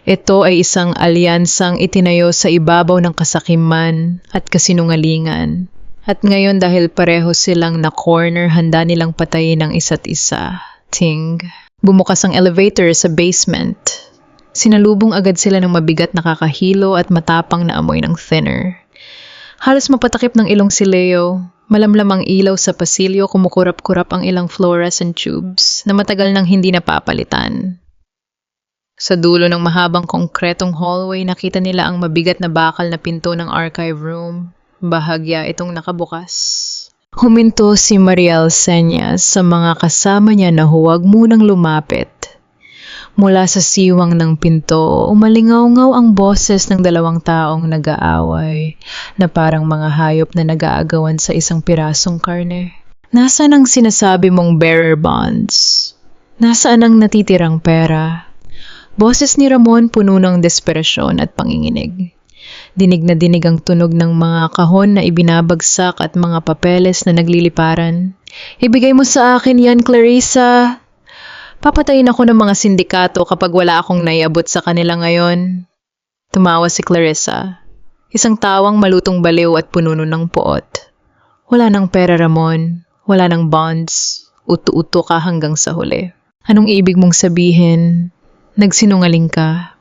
Ito ay isang alyansang itinayo sa ibabaw ng kasakiman at kasinungalingan. At ngayon dahil pareho silang na-corner, handa nilang patayin ang isa't isa. Ting. Bumukas ang elevator sa basement. Sinalubong agad sila ng mabigat na kakahilo at matapang na amoy ng thinner. Halos mapatakip ng ilong si Leo. Malamlam ang ilaw sa pasilyo, kumukurap-kurap ang ilang fluorescent tubes na matagal nang hindi napapalitan. Sa dulo ng mahabang konkretong hallway, nakita nila ang mabigat na bakal na pinto ng archive room. Bahagya itong nakabukas. Huminto si Mariel Senyas sa mga kasama niya na huwag munang lumapit. Mula sa siwang ng pinto, umalingaw-ngaw ang boses ng dalawang taong nag-aaway na parang mga hayop na nag-aagawan sa isang pirasong karne. Nasaan ang sinasabi mong bearer bonds? Nasaan ang natitirang pera? Boses ni Ramon puno ng desperasyon at panginginig. Dinig na dinig ang tunog ng mga kahon na ibinabagsak at mga papeles na nagliliparan. Ibigay mo sa akin yan, Clarissa. Papatayin ako ng mga sindikato kapag wala akong naiabot sa kanila ngayon. Tumawa si Clarissa. Isang tawang malutong baliw at puno ng poot. Wala nang pera, Ramon. Wala nang bonds. Utu-uto ka hanggang sa huli. Anong ibig mong sabihin? Nagsinungaling ka.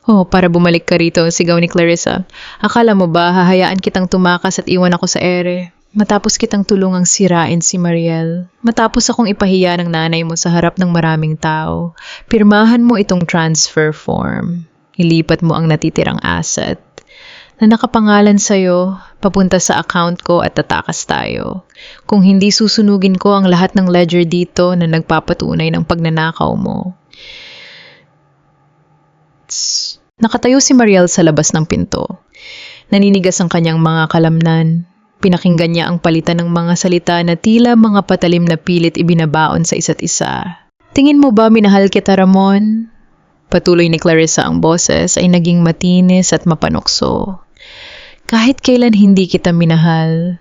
Oh, para bumalik ka rito, sigaw ni Clarissa. Akala mo ba hahayaan kitang tumakas at iwan ako sa ere? Matapos kitang tulungang sirain si Mariel. Matapos akong ipahiya ng nanay mo sa harap ng maraming tao. Pirmahan mo itong transfer form. Ilipat mo ang natitirang asset na nakapangalan sa'yo, papunta sa account ko at tatakas tayo. Kung hindi susunugin ko ang lahat ng ledger dito na nagpapatunay ng pagnanakaw mo. Nakatayo si Mariel sa labas ng pinto. Naninigas ang kanyang mga kalamnan. Pinakinggan niya ang palitan ng mga salita na tila mga patalim na pilit ibinabaon sa isa't isa. Tingin mo ba minahal kita, Ramon? Patuloy ni Clarissa ang boses ay naging matinis at mapanokso. Kahit kailan hindi kita minahal,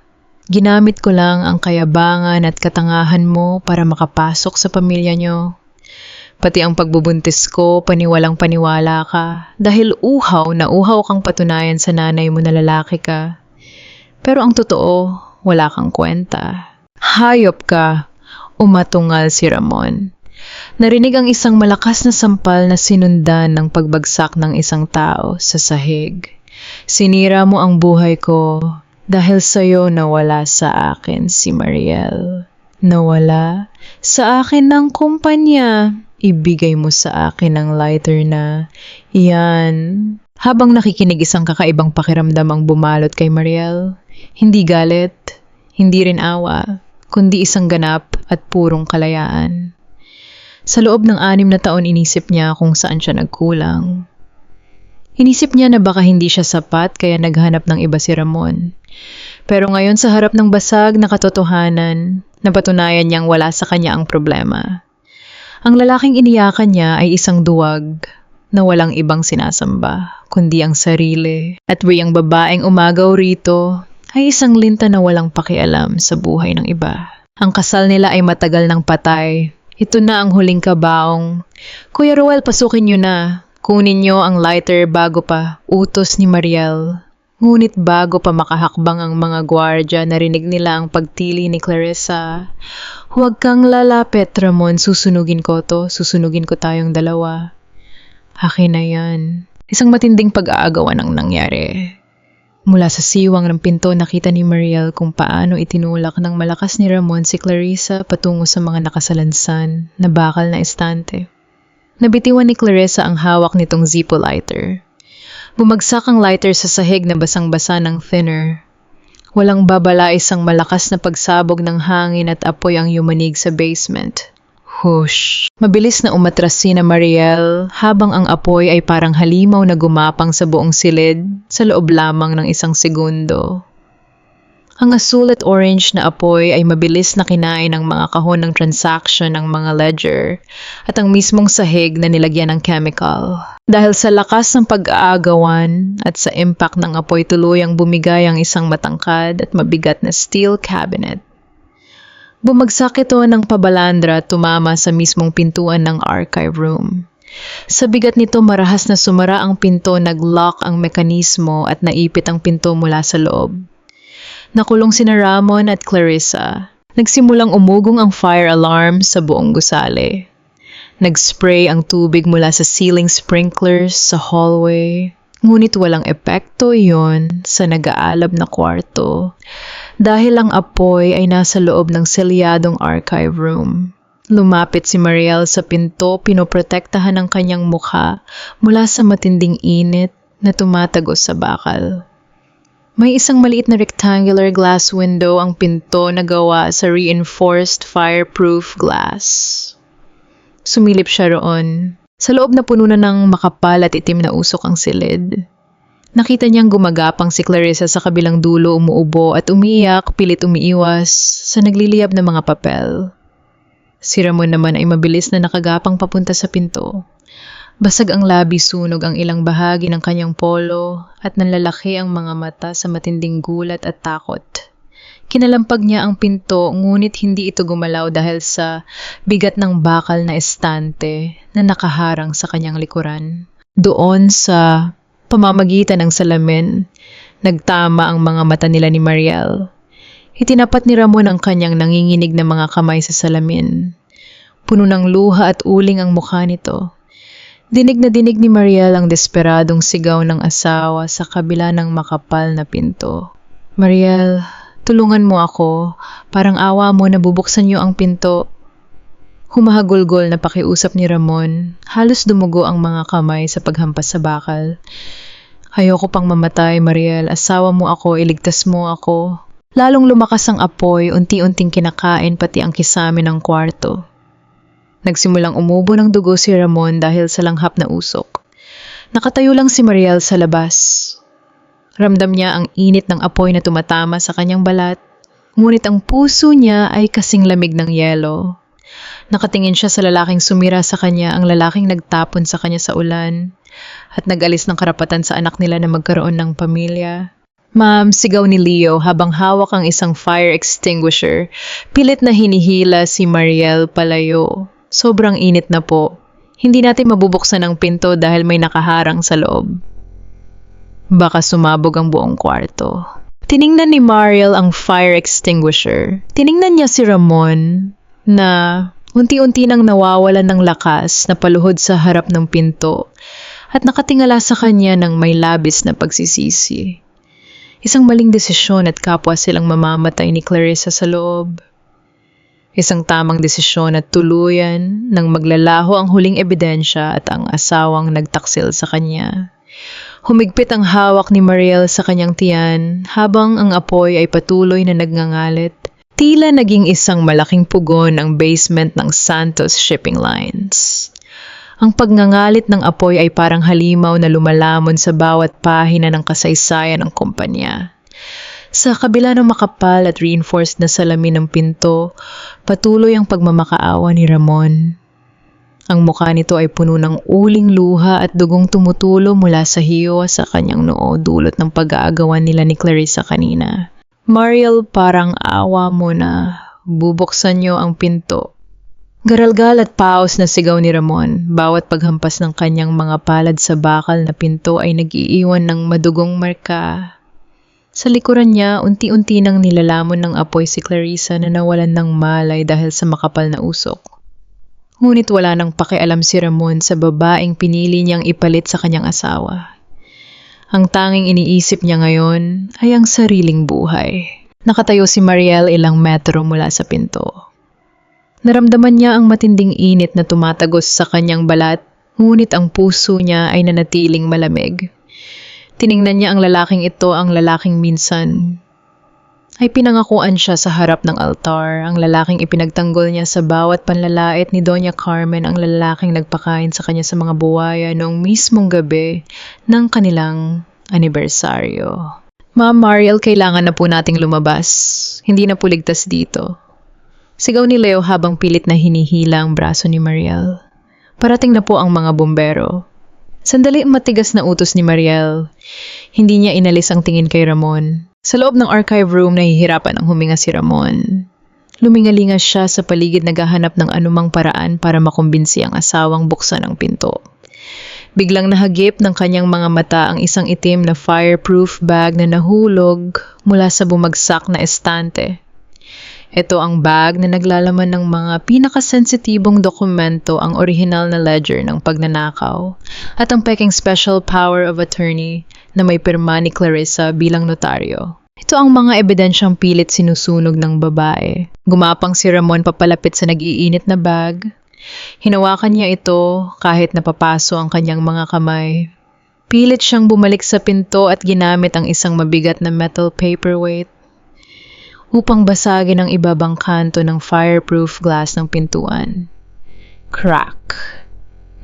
ginamit ko lang ang kayabangan at katangahan mo para makapasok sa pamilya niyo. Pati ang pagbubuntis ko, paniwalang paniwala ka dahil uhaw na uhaw kang patunayan sa nanay mo na lalaki ka. Pero ang totoo, wala kang kwenta. Hayop ka, umatungal si Ramon. Narinig ang isang malakas na sampal na sinundan ng pagbagsak ng isang tao sa sahig. Sinira mo ang buhay ko dahil sa'yo nawala sa akin si Mariel. Nawala sa akin ng kumpanya. Ibigay mo sa akin ang lighter na iyan. Habang nakikinig, isang kakaibang pakiramdam ang bumalot kay Mariel. Hindi galit, hindi rin awa, kundi isang ganap at purong kalayaan. Sa loob ng 6 na taon inisip niya kung saan siya nagkulang. Inisip niya na baka hindi siya sapat kaya naghanap ng iba si Ramon. Pero ngayon sa harap ng basag na katotohanan, napatunayan niyang wala sa kanya ang problema. Ang lalaking iniyakan niya ay isang duwag na walang ibang sinasamba, kundi ang sarili. At ang babaeng umagaw rito ay isang linta na walang pakialam sa buhay ng iba. Ang kasal nila ay matagal ng patay. Ito na ang huling kabaong. Kuya Ruel, pasukin niyo na. Kunin niyo ang lighter bago pa, utos ni Mariel. Ngunit bago pa makahakbang ang mga gwardya, narinig nila ang pagtili ni Clarissa. Huwag kang lalapit, Ramon. Susunugin ko to. Susunugin ko tayong dalawa. Akin na yan. Isang matinding pag-aagawan ang nangyari. Mula sa siwang ng pinto, nakita ni Mariel kung paano itinulak ng malakas ni Ramon si Clarissa patungo sa mga nakasalansan na bakal na estante. Nabitiwan ni Clarissa ang hawak nitong Zippo lighter. Bumagsak ang lighter sa sahig na basang-basa ng thinner. Walang babala, isang malakas na pagsabog ng hangin at apoy ang yumanig sa basement. Hush! Mabilis na umatras sina Mariel habang ang apoy ay parang halimaw na gumapang sa buong silid sa loob lamang ng 1 segundo. Ang asul at orange na apoy ay mabilis na kinain ng mga kahon ng transaction ng mga ledger at ang mismong sahig na nilagyan ng chemical. Dahil sa lakas ng pag-aagawan at sa impact ng apoy, tuluyang bumigay ang isang matangkad at mabigat na steel cabinet. Bumagsak ito ng pabalandra at tumama sa mismong pintuan ng archive room. Sa bigat nito, marahas na sumara ang pinto, nag-lock ang mekanismo at naipit ang pinto mula sa loob. Nakulong sina Ramon at Clarissa. Nagsimulang umugong ang fire alarm sa buong gusali. Nag-spray ang tubig mula sa ceiling sprinklers sa hallway. Ngunit walang epekto iyon sa nag-aalab na kwarto dahil ang apoy ay nasa loob ng selyadong archive room. Lumapit si Mariel sa pinto, pinoprotektahan ang kanyang mukha mula sa matinding init na tumatagos sa bakal. May isang maliit na rectangular glass window ang pinto na gawa sa reinforced fireproof glass. Sumilip siya roon. Sa loob na puno na ng makapal at itim na usok ang silid. Nakita niyang gumagapang si Clarissa sa kabilang dulo, umuubo at umiiyak, pilit umiiwas sa nagliliyab na mga papel. Si Ramon naman ay mabilis na nakagapang papunta sa pinto. Basag ang labi, sunog ang ilang bahagi ng kanyang polo at nanlalaki ang mga mata sa matinding gulat at takot. Kinalampag niya ang pinto ngunit hindi ito gumalaw dahil sa bigat ng bakal na estante na nakaharang sa kanyang likuran. Doon sa pamamagitan ng salamin, nagtama ang mga mata nila ni Mariel. Itinapat ni Ramon ang kanyang nanginginig na mga kamay sa salamin. Puno ng luha at uling ang mukha nito. Dinig na dinig ni Mariel ang desperadong sigaw ng asawa sa kabila ng makapal na pinto. Mariel, tulungan mo ako. Parang awa mo na bubuksan niyo ang pinto. Humahagulgol na pakiusap ni Ramon. Halos dumugo ang mga kamay sa paghampas sa bakal. Ayoko pang mamatay, Mariel. Asawa mo ako, iligtas mo ako. Lalong lumakas ang apoy, unti-unting kinakain pati ang kisame ng kwarto. Nagsimulang umubo ng dugo si Ramon dahil sa langhap na usok. Nakatayo lang si Mariel sa labas. Ramdam niya ang init ng apoy na tumatama sa kanyang balat, ngunit ang puso niya ay kasing lamig ng yelo. Nakatingin siya sa lalaking sumira sa kanya, ang lalaking nagtapon sa kanya sa ulan, at nag-alis ng karapatan sa anak nila na magkaroon ng pamilya. Ma'am, sigaw ni Leo habang hawak ang isang fire extinguisher. Pilit na hinihila si Mariel palayo. Sobrang init na po. Hindi natin mabubuksan ang pinto dahil may nakaharang sa loob. Baka sumabog ang buong kwarto. Tiningnan ni Mariel ang fire extinguisher. Tiningnan niya si Ramon na unti-unti nang nawawalan ng lakas na paluhod sa harap ng pinto at nakatingala sa kanya ng may labis na pagsisisi. Isang maling desisyon at kapwa silang mamamatay ni Clarissa sa loob. Isang tamang desisyon at tuluyan nang maglalaho ang huling ebidensya at ang asawang nagtaksil sa kanya. Humigpit ang hawak ni Mariel sa kanyang tiyan habang ang apoy ay patuloy na nagngangalit. Tila naging isang malaking pugon ang basement ng Santos Shipping Lines. Ang pagngangalit ng apoy ay parang halimaw na lumalamon sa bawat pahina ng kasaysayan ng kumpanya. Sa kabila ng makapal at reinforced na salamin ng pinto, patuloy ang pagmamakaawa ni Ramon. Ang mukha nito ay puno ng uling luha at dugong tumutulo mula sa hiwa sa kanyang noo dulot ng pag-aagawan nila ni Clarissa kanina. Mariel, parang awa mo na. Bubuksan niyo ang pinto. Garalgal at paos na sigaw ni Ramon. Bawat paghampas ng kanyang mga palad sa bakal na pinto ay nag-iiwan ng madugong marka. Sa likuran niya, unti-unti nang nilalamon ng apoy si Clarissa na nawalan ng malay dahil sa makapal na usok. Ngunit wala nang pakialam si Ramon sa babaeng pinili niyang ipalit sa kanyang asawa. Ang tanging iniisip niya ngayon ay ang sariling buhay. Nakatayo si Mariel ilang metro mula sa pinto. Naramdaman niya ang matinding init na tumatagos sa kanyang balat, ngunit ang puso niya ay nanatiling malamig. Tiningnan niya ang lalaking ito, ang lalaking minsan ay pinangakuan siya sa harap ng altar, ang lalaking ipinagtanggol niya sa bawat panlalait ni Doña Carmen, ang lalaking nagpakain sa kanya sa mga buwaya noong mismong gabi ng kanilang anibersaryo. Ma'am Mariel, kailangan na po nating lumabas. Hindi na po ligtas dito. Sigaw ni Leo habang pilit na hinihila ang braso ni Mariel. Parating na po ang mga bumbero. Sandali matigas na utos ni Mariel. Hindi niya inalis ang tingin kay Ramon. Sa loob ng archive room, nahihirapan ang huminga si Ramon. Lumingalinga siya sa paligid naghahanap ng anumang paraan para makumbinsi ang asawang buksan ang pinto. Biglang nahagip ng kanyang mga mata ang isang itim na fireproof bag na nahulog mula sa bumagsak na estante. Ito ang bag na naglalaman ng mga pinakasensitibong dokumento, ang original na ledger ng pagnanakaw at ang peking special power of attorney na may pirma ni Clarissa bilang notaryo. Ito ang mga ebidensyang pilit sinusunog ng babae. Gumapang si Ramon papalapit sa nag-iinit na bag. Hinawakan niya ito kahit napapaso ang kanyang mga kamay. Pilit siyang bumalik sa pinto at ginamit ang isang mabigat na metal paperweight upang basagin ang ibabang kanto ng fireproof glass ng pintuan. Crack!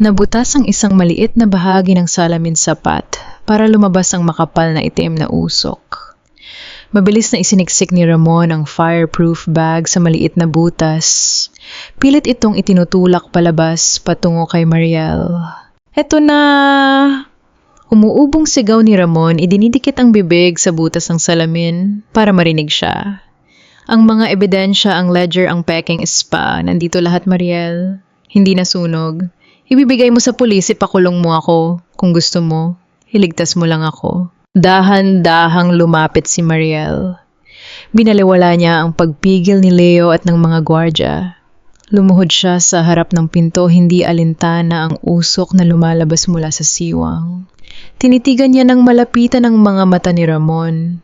Nabutas ang isang maliit na bahagi ng salamin sapat para lumabas ang makapal na itim na usok. Mabilis na isiniksik ni Ramon ang fireproof bag sa maliit na butas. Pilit itong itinutulak palabas patungo kay Mariel. Eto na! Umuubong sigaw ni Ramon, idinidikit ang bibig sa butas ng salamin para marinig siya. Ang mga ebidensya, ang ledger, ang packing spa, nandito lahat, Mariel. Hindi nasunog. Ibibigay mo sa pulis, ipakulong mo ako. Kung gusto mo, iligtas mo lang ako. Dahan-dahang lumapit si Mariel. Binaliwala niya ang pagpigil ni Leo at ng mga gwardya. Lumuhod siya sa harap ng pinto, hindi alintana ang usok na lumalabas mula sa siwang. Tinitigan niya ng malapitan ang mga mata ni Ramon.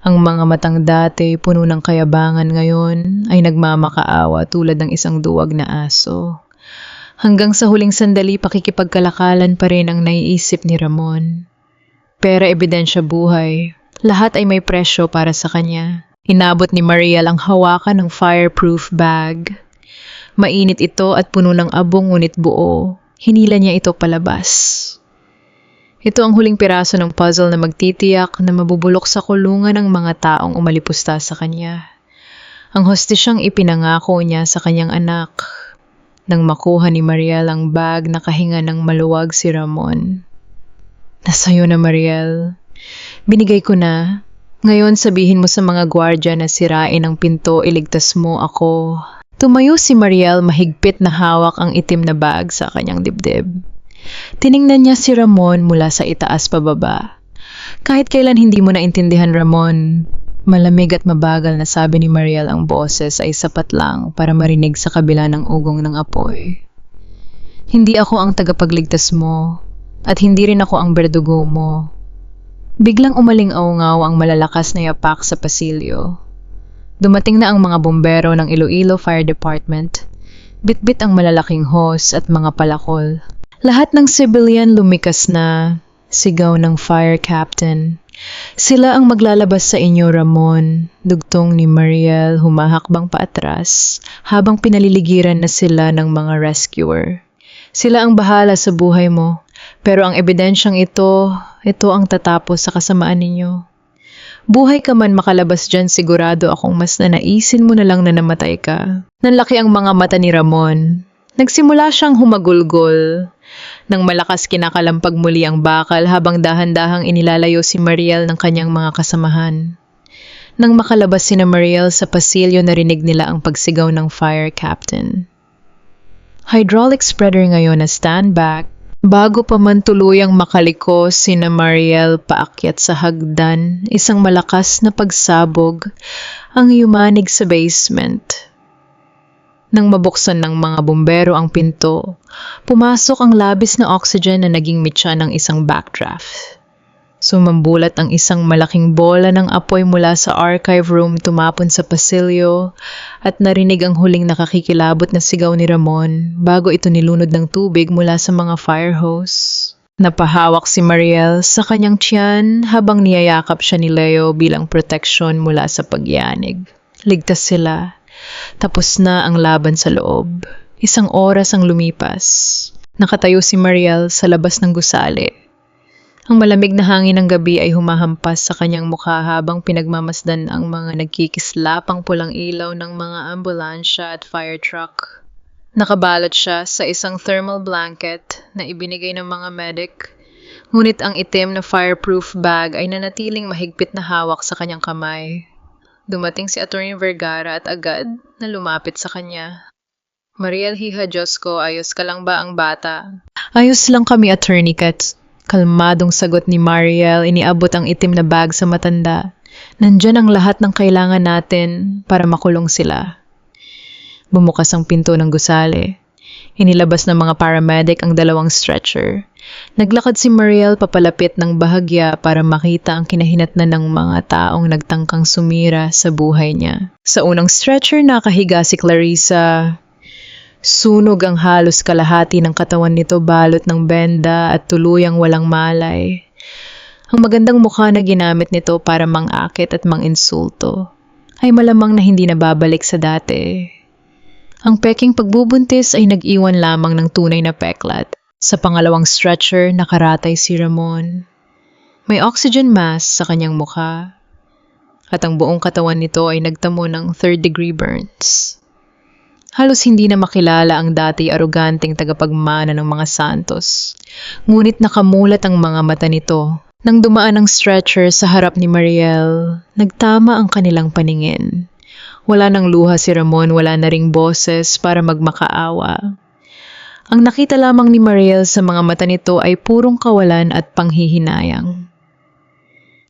Ang mga matang dati, puno ng kayabangan ngayon, ay nagmamakaawa tulad ng isang duwag na aso. Hanggang sa huling sandali, pakikipagkalakalan pa rin ang naiisip ni Ramon. Pera, ebidensya, buhay. Lahat ay may presyo para sa kanya. Inabot ni Mariel ang hawakan ng fireproof bag. Mainit ito at puno ng abong ngunit buo. Hinila niya ito palabas. Ito ang huling piraso ng puzzle na magtitiyak na mabubulok sa kulungan ng mga taong umalipusta sa kanya. Ang hostisyang ipinangako niya sa kanyang anak. Nang makuha ni Mariel ang bag, nakahinga ng maluwag si Ramon. Nasa'yo na, Mariel. Binigay ko na. Ngayon sabihin mo sa mga gwardya na sirain ang pinto, iligtas mo ako. Tumayo si Mariel, mahigpit na hawak ang itim na bag sa kanyang dibdib. Tiningnan niya si Ramon mula sa itaas pababa. Kahit kailan hindi mo naintindihan, Ramon. Malamig at mabagal na sabi ni Mariel, ang boses ay sapat lang para marinig sa kabila ng ugong ng apoy. Hindi ako ang tagapagligtas mo. At hindi rin ako ang berdugo mo. Biglang umaling-aungaw ang malalakas na yapak sa pasilyo. Dumating na ang mga bumbero ng Iloilo Fire Department. Bitbit ang malalaking hose at mga palakol. Lahat ng civilian lumikas na, sigaw ng fire captain. Sila ang maglalabas sa inyo, Ramon. Dugtong ni Mariel, humahakbang paatras habang pinaliligiran na sila ng mga rescuer. Sila ang bahala sa buhay mo. Pero ang ebidensyang ito ang tatapos sa kasamaan ninyo. Buhay ka man makalabas dyan, sigurado akong mas nanaisin mo na lang na namatay ka. Nanlaki ang mga mata ni Ramon. Nagsimula siyang humagulgol. Nang malakas kinakalampag muli ang bakal habang dahan-dahang inilalayo si Mariel ng kanyang mga kasamahan. Nang makalabas sina Mariel sa pasilyo, narinig nila ang pagsigaw ng fire captain. Hydraulic spreader ngayon na stand back. Bago pa man tuluyang makaliko sina Mariel paakyat sa hagdan, isang malakas na pagsabog ang yumanig sa basement. Nang mabuksan ng mga bumbero ang pinto, pumasok ang labis na oxygen na naging mitya ng isang backdraft. Sumambulat ang isang malaking bola ng apoy mula sa archive room tumapon sa pasilyo at narinig ang huling nakakikilabot na sigaw ni Ramon bago ito nilunod ng tubig mula sa mga fire hose. Napahawak si Mariel sa kanyang tiyan habang niyayakap siya ni Leo bilang proteksyon mula sa pagyanig. Ligtas sila. Tapos na ang laban sa loob. Isang oras ang lumipas. Nakatayo si Mariel sa labas ng gusali. Ang malamig na hangin ng gabi ay humahampas sa kanyang mukha habang pinagmamasdan ang mga nagkikislapang pulang ilaw ng mga ambulansya at fire truck. Nakabalot siya sa isang thermal blanket na ibinigay ng mga medic, ngunit ang itim na fireproof bag ay nanatiling mahigpit na hawak sa kanyang kamay. Dumating si Attorney Vergara at agad na lumapit sa kanya. Mariel Hija, Diyos ko, ayos ka lang ba ang bata? Ayos lang kami, Attorney Katz. Kalmadong sagot ni Mariel, iniabot ang itim na bag sa matanda. Nandyan ang lahat ng kailangan natin para makulong sila. Bumukas ang pinto ng gusali. Inilabas ng mga paramedic ang dalawang stretcher. Naglakad si Mariel papalapit ng bahagya para makita ang kinahinatnan ng mga taong nagtangkang sumira sa buhay niya. Sa unang stretcher nakahiga si Clarissa. Sunog ang halos kalahati ng katawan nito balot ng benda at tuluyang walang malay. Ang magandang mukha na ginamit nito para mang-akit at mang-insulto ay malamang na hindi na babalik sa dati. Ang peking pagbubuntis ay nag-iwan lamang ng tunay na peklat. Sa pangalawang stretcher, nakaratay si Ramon. May oxygen mask sa kanyang mukha at ang buong katawan nito ay nagtamo ng 3rd-degree burns. Halos hindi na makilala ang dati aroganteng tagapagmana ng mga Santos. Ngunit nakamulat ang mga mata nito. Nang dumaan ang stretcher sa harap ni Mariel, nagtama ang kanilang paningin. Wala nang luha si Ramon, wala na ring boses para magmakaawa. Ang nakita lamang ni Mariel sa mga mata nito ay purong kawalan at panghihinayang.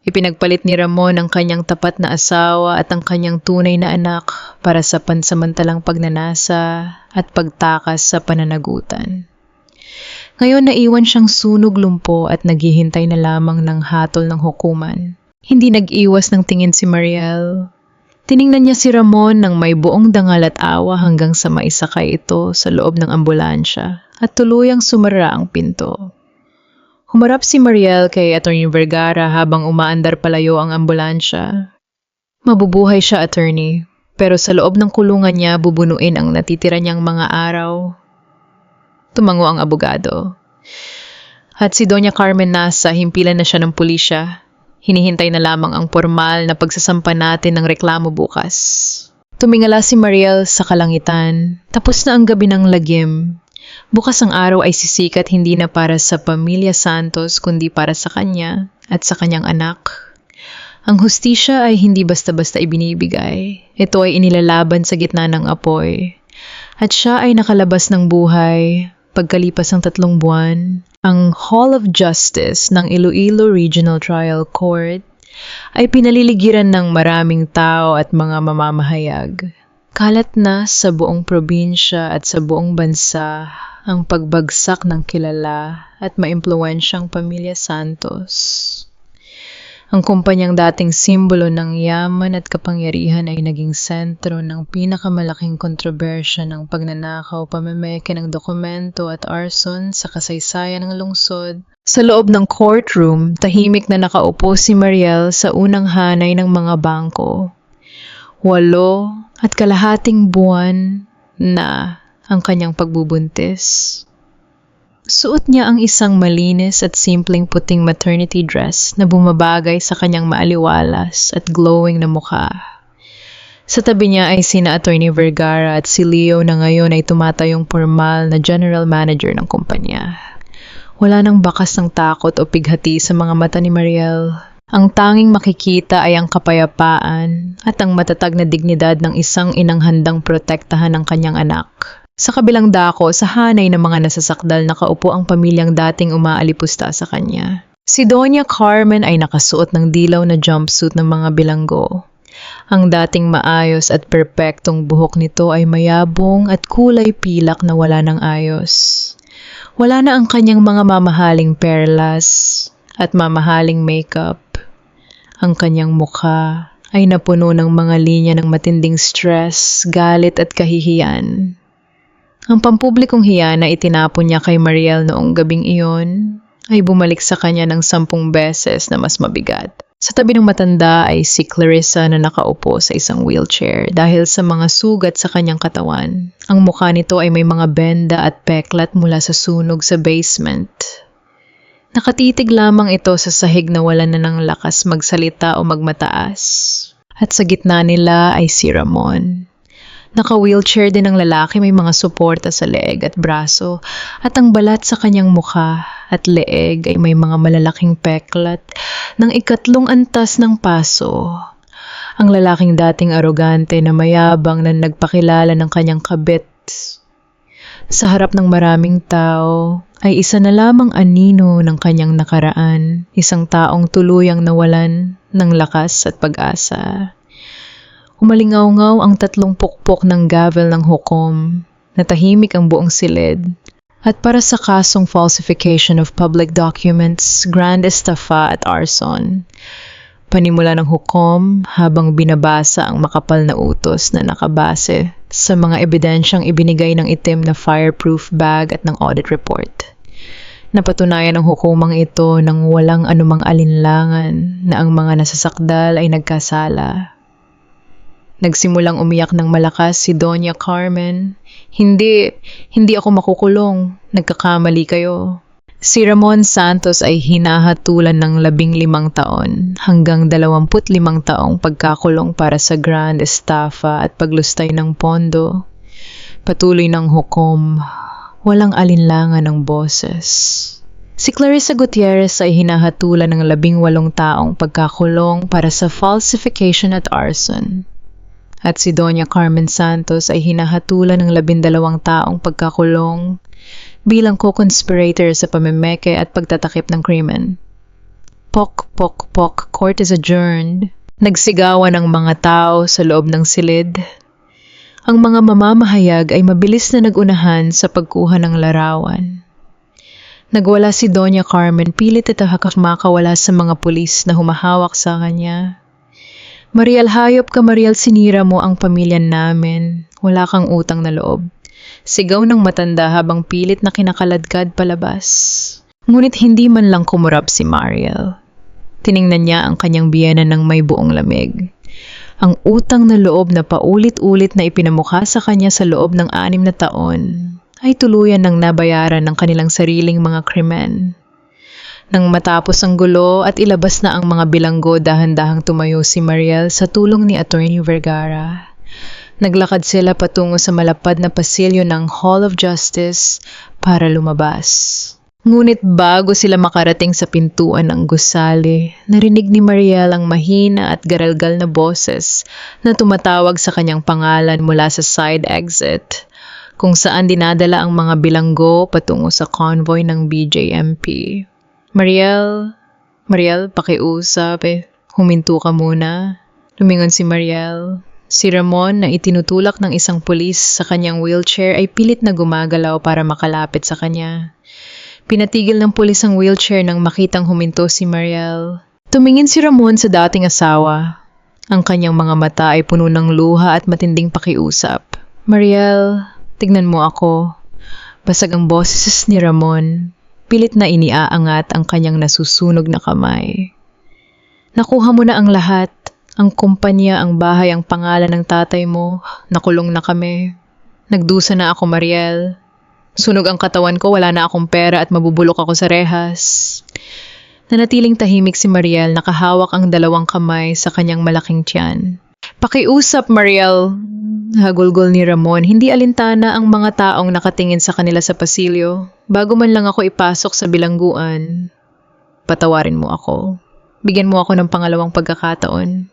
Ipinagpalit ni Ramon ang kanyang tapat na asawa at ang kanyang tunay na anak para sa pansamantalang pagnanasa at pagtakas sa pananagutan. Ngayon naiwan siyang sunog-lumpo at naghihintay na lamang ng hatol ng hukuman. Hindi nag-iwas ng tingin si Mariel. Tiningnan niya si Ramon ng may buong dangal at awa hanggang sa maisakay ito sa loob ng ambulansya at tuluyang sumara ang pinto. Humarap si Mariel kay Atty. Vergara habang umaandar palayo ang ambulansya. Mabubuhay siya, attorney, pero sa loob ng kulungan niya bubunuin ang natitira niyang mga araw. Tumango ang abogado. At si Doña Carmen nasa himpilan na siya ng pulisya. Hinihintay na lamang ang formal na pagsasampa natin ng reklamo bukas. Tumingala si Mariel sa kalangitan. Tapos na ang gabi ng lagim. Bukas ang araw ay sisikat hindi na para sa pamilya Santos kundi para sa kanya at sa kanyang anak. Ang hustisya ay hindi basta-basta ibinibigay. Ito ay inilalaban sa gitna ng apoy. At siya ay nakalabas ng buhay pagkalipas ng 3 buwan. Ang Hall of Justice ng Iloilo Regional Trial Court ay pinaliligiran ng maraming tao at mga mamamahayag. Kalat na sa buong probinsya at sa buong bansa ang pagbagsak ng kilala at maimpluwensyang pamilya Santos. Ang kumpanyang dating simbolo ng yaman at kapangyarihan ay naging sentro ng pinakamalaking kontrobersya ng pagnanakaw, pamemeke ng dokumento at arson sa kasaysayan ng lungsod. Sa loob ng courtroom, tahimik na nakaupo si Mariel sa unang hanay ng mga bangko. 8.5 buwan na ang kanyang pagbubuntis. Suot niya ang isang malinis at simpleng puting maternity dress na bumabagay sa kanyang maaliwalas at glowing na mukha. Sa tabi niya ay sina Atty. Vergara at si Leo na ngayon ay tumatayong formal na general manager ng kumpanya. Wala nang bakas ng takot o pighati sa mga mata ni Mariel. Ang tanging makikita ay ang kapayapaan at ang matatag na dignidad ng isang inang handang protektahan ng kanyang anak. Sa kabilang dako, sa hanay ng mga nasasakdal nakaupo ang pamilyang dating umaalipusta sa kanya. Si Doña Carmen ay nakasuot ng dilaw na jumpsuit ng mga bilanggo. Ang dating maayos at perpektong buhok nito ay mayabong at kulay pilak na wala ng ayos. Wala na ang kanyang mga mamahaling perlas at mamahaling makeup. Ang kanyang mukha ay napuno ng mga linya ng matinding stress, galit at kahihiyan. Ang pampublikong hiya na itinapon niya kay Mariel noong gabing iyon ay bumalik sa kanya ng 10 beses na mas mabigat. Sa tabi ng matanda ay si Clarissa na nakaupo sa isang wheelchair dahil sa mga sugat sa kanyang katawan. Ang mukha nito ay may mga benda at peklat mula sa sunog sa basement. Nakatitig lamang ito sa sahig na wala na ng lakas magsalita o magmataas. At sa gitna nila ay si Ramon. Naka-wheelchair din ang lalaki, may mga suporta sa leeg at braso at ang balat sa kanyang mukha at leeg ay may mga malalaking peklat ng 3 antas ng paso. Ang lalaking dating arogante na mayabang na nagpakilala ng kanyang kabit. Sa harap ng maraming tao ay isa na lamang anino ng kanyang nakaraan, isang taong tuluyang nawalan ng lakas at pag-asa. Umalingaw-ngaw ang 3 pukpok ng gavel ng hukom. Natahimik ang buong silid. At para sa kasong falsification of public documents, grand estafa at arson, panimula ng hukom habang binabasa ang makapal na utos na nakabase sa mga ebidensyang ibinigay ng itim na fireproof bag at ng audit report. Napatunayan ng hukumang ito nang walang anumang alinlangan na ang mga nasasakdal ay nagkasala. Nagsimulang umiyak ng malakas si Doña Carmen. Hindi ako makukulong. Nagkakamali kayo. Si Ramon Santos ay hinahatulan ng 15 taon hanggang 25 taong pagkakulong para sa grand estafa at paglustay ng pondo. Patuloy ng hukom, walang alinlangan ng boses. Si Clarissa Gutierrez ay hinahatulan ng 18 taong pagkakulong para sa falsification at arson. At si Doña Carmen Santos ay hinahatulan ng 12 taong pagkakulong bilang co-conspirator sa pamemeke at pagtatakip ng krimen. Pok, pok, pok, court is adjourned. Nagsigawan ang mga tao sa loob ng silid. Ang mga mamamahayag ay mabilis na nagunahan sa pagkuha ng larawan. Nagwala si Doña Carmen, pilit at makawala sa mga pulis na humahawak sa kanya. Mariel, hayop ka, Mariel, sinira mo ang pamilya namin. Wala kang utang na loob. Sigaw ng matanda habang pilit na kinakaladkad palabas. Ngunit hindi man lang kumurap si Mariel. Tiningnan niya ang kanyang biyena ng may buong lamig. Ang utang na loob na paulit-ulit na ipinamukha sa kanya sa loob ng 6 na taon ay tuluyan ng nabayaran ng kanilang sariling mga krimen. Nang matapos ang gulo at ilabas na ang mga bilanggo, dahan-dahang tumayo si Mariel sa tulong ni Attorney Vergara. Naglakad sila patungo sa malapad na pasilyo ng Hall of Justice para lumabas. Ngunit bago sila makarating sa pintuan ng gusali, narinig ni Mariel ang mahina at garalgal na boses na tumatawag sa kanyang pangalan mula sa side exit, kung saan dinadala ang mga bilanggo patungo sa convoy ng BJMP. Mariel, pakiusap Huminto ka muna. Lumingon si Mariel. Si Ramon na itinutulak ng isang pulis sa kanyang wheelchair ay pilit na gumagalaw para makalapit sa kanya. Pinatigil ng pulis ang wheelchair nang makitang huminto si Mariel. Tumingin si Ramon sa dating asawa. Ang kanyang mga mata ay puno ng luha at matinding pakiusap. Mariel, tignan mo ako. Basag ang boses ni Ramon. Pilit na iniaangat ang kanyang nasusunog na kamay. Nakuha mo na ang lahat. Ang kumpanya, ang bahay, ang pangalan ng tatay mo. Nakulong na kami. Nagdusa na ako, Mariel. Sunog ang katawan ko, wala na akong pera at mabubulok ako sa rehas. Nanatiling tahimik si Mariel, nakahawak ang 2 kamay sa kanyang malaking tiyan. Pakiusap, Mariel. Hagulgol ni Ramon, hindi alintana ang mga taong nakatingin sa kanila sa pasilyo. Bago man lang ako ipasok sa bilangguan, patawarin mo ako. Bigyan mo ako ng pangalawang pagkakataon.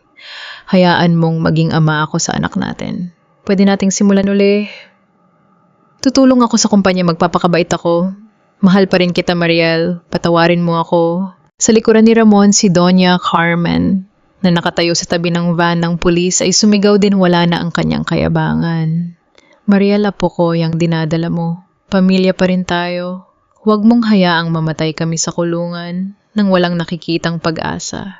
Hayaan mong maging ama ako sa anak natin. Pwede nating simulan uli. Tutulong ako sa kumpanya, magpapakabait ako. Mahal pa rin kita, Mariel. Patawarin mo ako. Sa likuran ni Ramon, si Doña Carmen, na nakatayo sa tabi ng van ng pulis, ay sumigaw din, wala na ang kanyang kayabangan. Mariel, apo ko, yang dinadala mo. Pamilya pa rin tayo. Huwag mong hayaang mamatay kami sa kulungan nang walang nakikitang pag-asa.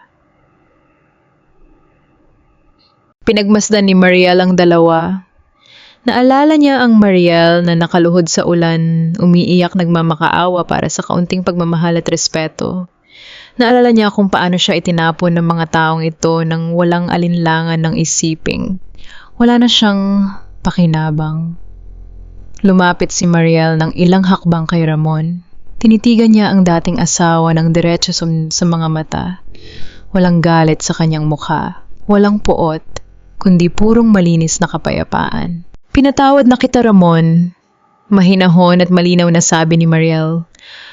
Pinagmasdan ni Mariel ang 2. Naalala niya ang Mariel na nakaluhod sa ulan, umiiyak nagmamakaawa para sa kaunting pagmamahal at respeto. Naalala niya kung paano siya itinapon ng mga taong ito nang walang alinlangan ng isiping. Wala na siyang pakinabang. Lumapit si Mariel ng ilang hakbang kay Ramon. Tinitigan niya ang dating asawa ng diretso sa mga mata. Walang galit sa kanyang mukha. Walang puot, kundi purong malinis na kapayapaan. Pinatawad na kita, Ramon. Mahinahon at malinaw na sabi ni Mariel.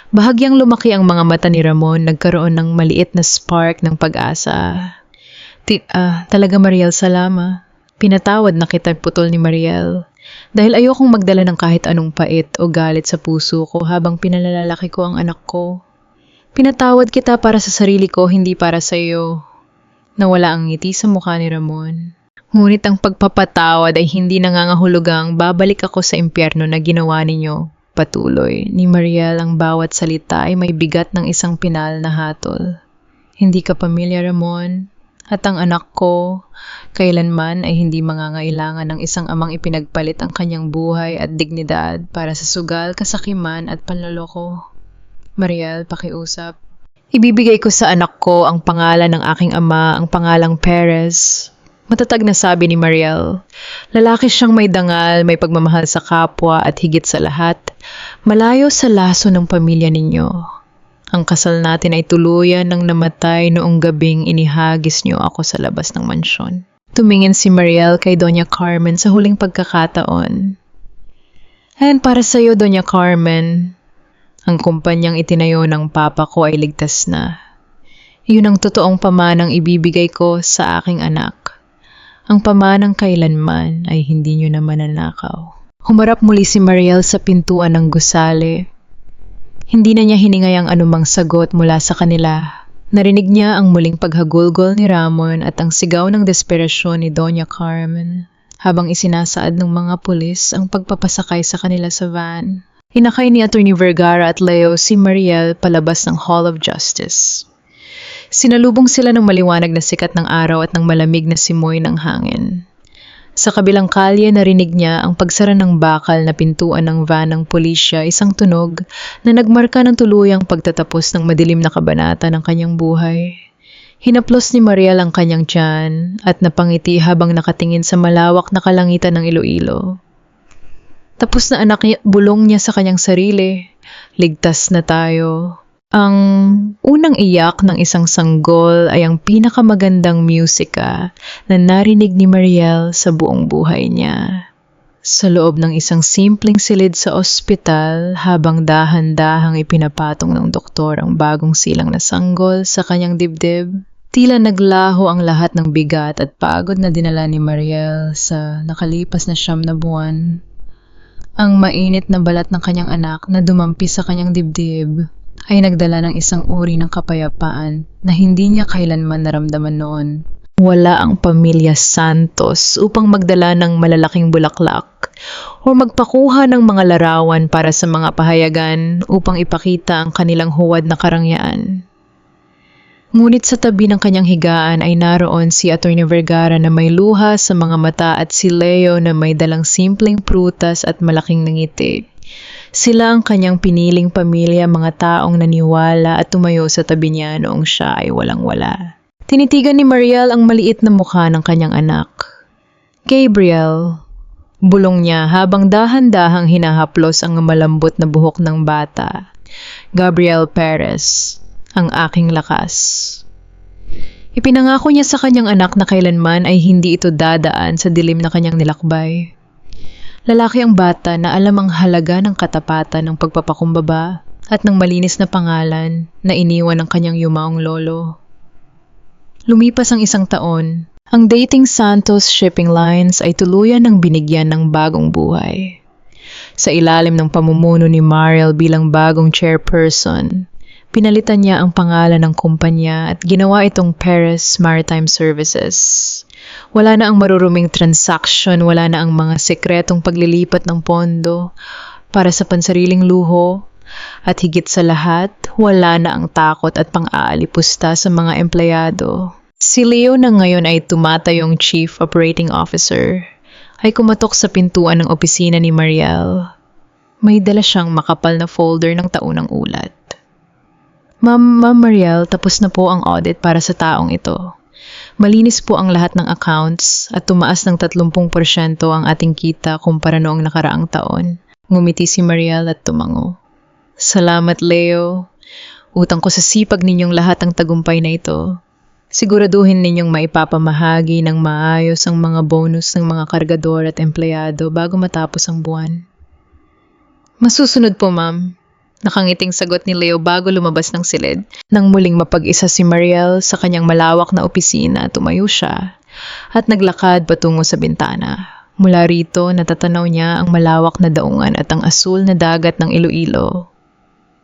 Bahagyang lumaki ang mga mata ni Ramon, nagkaroon ng maliit na spark ng pag-asa. Talaga, Mariel, salama. Pinatawad na kita, putol ni Mariel. Dahil ayokong magdala ng kahit anong pait o galit sa puso ko habang pinalalaki ko ang anak ko. Pinatawad kita para sa sarili ko, hindi para sa iyo. Nawala ang ngiti sa mukha ni Ramon. Ngunit ang pagpapatawad ay hindi nangangahulugang babalik ako sa impyerno na ginawa ninyo nagpatuloy ni Mariel, ang bawat salita ay may bigat ng isang pinal na hatol. Hindi ka pamilya, Ramon, at ang anak ko kailanman ay hindi mangangailangan ng isang amang ipinagpalit ang kanyang buhay at dignidad para sa sugal, kasakiman at panloloko. Mariel, pakiusap. Ibibigay ko sa anak ko ang pangalan ng aking ama, ang pangalang Perez. Matatag na sabi ni Mariel. Lalaki siyang may dangal, may pagmamahal sa kapwa at higit sa lahat, malayo sa laso ng pamilya ninyo. Ang kasal natin ay tuluyan ng namatay noong gabing inihagis niyo ako sa labas ng mansyon. Tumingin si Mariel kay Doña Carmen sa huling pagkakataon. And para sa iyo, Doña Carmen, ang kumpanyang itinayo ng papa ko ay ligtas na. Iyon ang totoong pamanang ibibigay ko sa aking anak. Ang pamanang kailanman ay hindi niyo na mananakaw. Humarap muli si Mariel sa pintuan ng gusali. Hindi na niya hiningay ang anumang sagot mula sa kanila. Narinig niya ang muling paghagulgol ni Ramon at ang sigaw ng desperasyon ni Doña Carmen habang isinasaad ng mga pulis ang pagpapasakay sa kanila sa van. Hinakay ni Atty. Vergara at Leo si Mariel palabas ng Hall of Justice. Sinalubong sila ng maliwanag na sikat ng araw at ng malamig na simoy ng hangin. Sa kabilang kalye narinig niya ang pagsara ng bakal na pintuan ng van ng pulisya, isang tunog na nagmarka ng tuluyang pagtatapos ng madilim na kabanata ng kanyang buhay. Hinaplos ni Mariel ang kanyang tiyan at napangiti habang nakatingin sa malawak na kalangitan ng Iloilo. Tapos na anak niya, bulong niya sa kanyang sarili. Ligtas na tayo. Ang unang iyak ng isang sanggol ay ang pinakamagandang musika na narinig ni Mariel sa buong buhay niya. Sa loob ng isang simpleng silid sa ospital, habang dahan-dahang ipinapatong ng doktor ang bagong silang na sanggol sa kanyang dibdib, tila naglaho ang lahat ng bigat at pagod na dinala ni Mariel sa nakalipas na 9 na buwan. Ang mainit na balat ng kanyang anak na dumampi sa kanyang dibdib ay nagdala ng isang uri ng kapayapaan na hindi niya kailanman naramdaman noon. Wala ang pamilya Santos upang magdala ng malalaking bulaklak o magpakuha ng mga larawan para sa mga pahayagan upang ipakita ang kanilang huwad na karangyaan. Ngunit sa tabi ng kanyang higaan ay naroon si Atty. Vergara na may luha sa mga mata at si Leo na may dalang simpleng prutas at malaking ngiti. Sila ang kanyang piniling pamilya, mga taong naniwala at tumayo sa tabi niya noong siya ay walang-wala. Tinitigan ni Mariel ang maliit na mukha ng kanyang anak. Gabriel, bulong niya habang dahan-dahang hinahaplos ang malambot na buhok ng bata. Gabriel Perez, ang aking lakas. Ipinangako niya sa kanyang anak na kailanman ay hindi ito dadaan sa dilim na kanyang nilakbay. Lalaki ang bata na alam ang halaga ng katapatan ng pagpapakumbaba at ng malinis na pangalan na iniwan ng kanyang yumaong lolo. Lumipas ang 1 taon, ang Dating Santos Shipping Lines ay tuluyan ng binigyan ng bagong buhay. Sa ilalim ng pamumuno ni Mariel bilang bagong chairperson, pinalitan niya ang pangalan ng kumpanya at ginawa itong Perez Maritime Services. Wala na ang maruruming transaksyon, wala na ang mga sekretong paglilipat ng pondo para sa pansariling luho, at higit sa lahat, wala na ang takot at pang-aalipusta sa mga empleyado. Si Leo na ngayon ay tumatayong Chief Operating Officer, ay kumatok sa pintuan ng opisina ni Mariel. May dala siyang makapal na folder ng taunang ulat. Ma'am Mariel, tapos na po ang audit para sa taong ito. Malinis po ang lahat ng accounts at tumaas ng 30% ang ating kita kumpara noong nakaraang taon. Ngumiti si Mariel at tumango. Salamat, Leo. Utang ko sa sipag ninyong lahat ang tagumpay na ito. Siguraduhin ninyong maipapamahagi ng maayos ang mga bonus ng mga kargador at empleyado bago matapos ang buwan. Masusunod po, ma'am. Nakangiting sagot ni Leo bago lumabas ng silid. Nang muling mapag-isa si Mariel sa kanyang malawak na opisina, tumayo siya at naglakad patungo sa bintana. Mula rito, natatanaw niya ang malawak na daungan at ang asul na dagat ng Iloilo.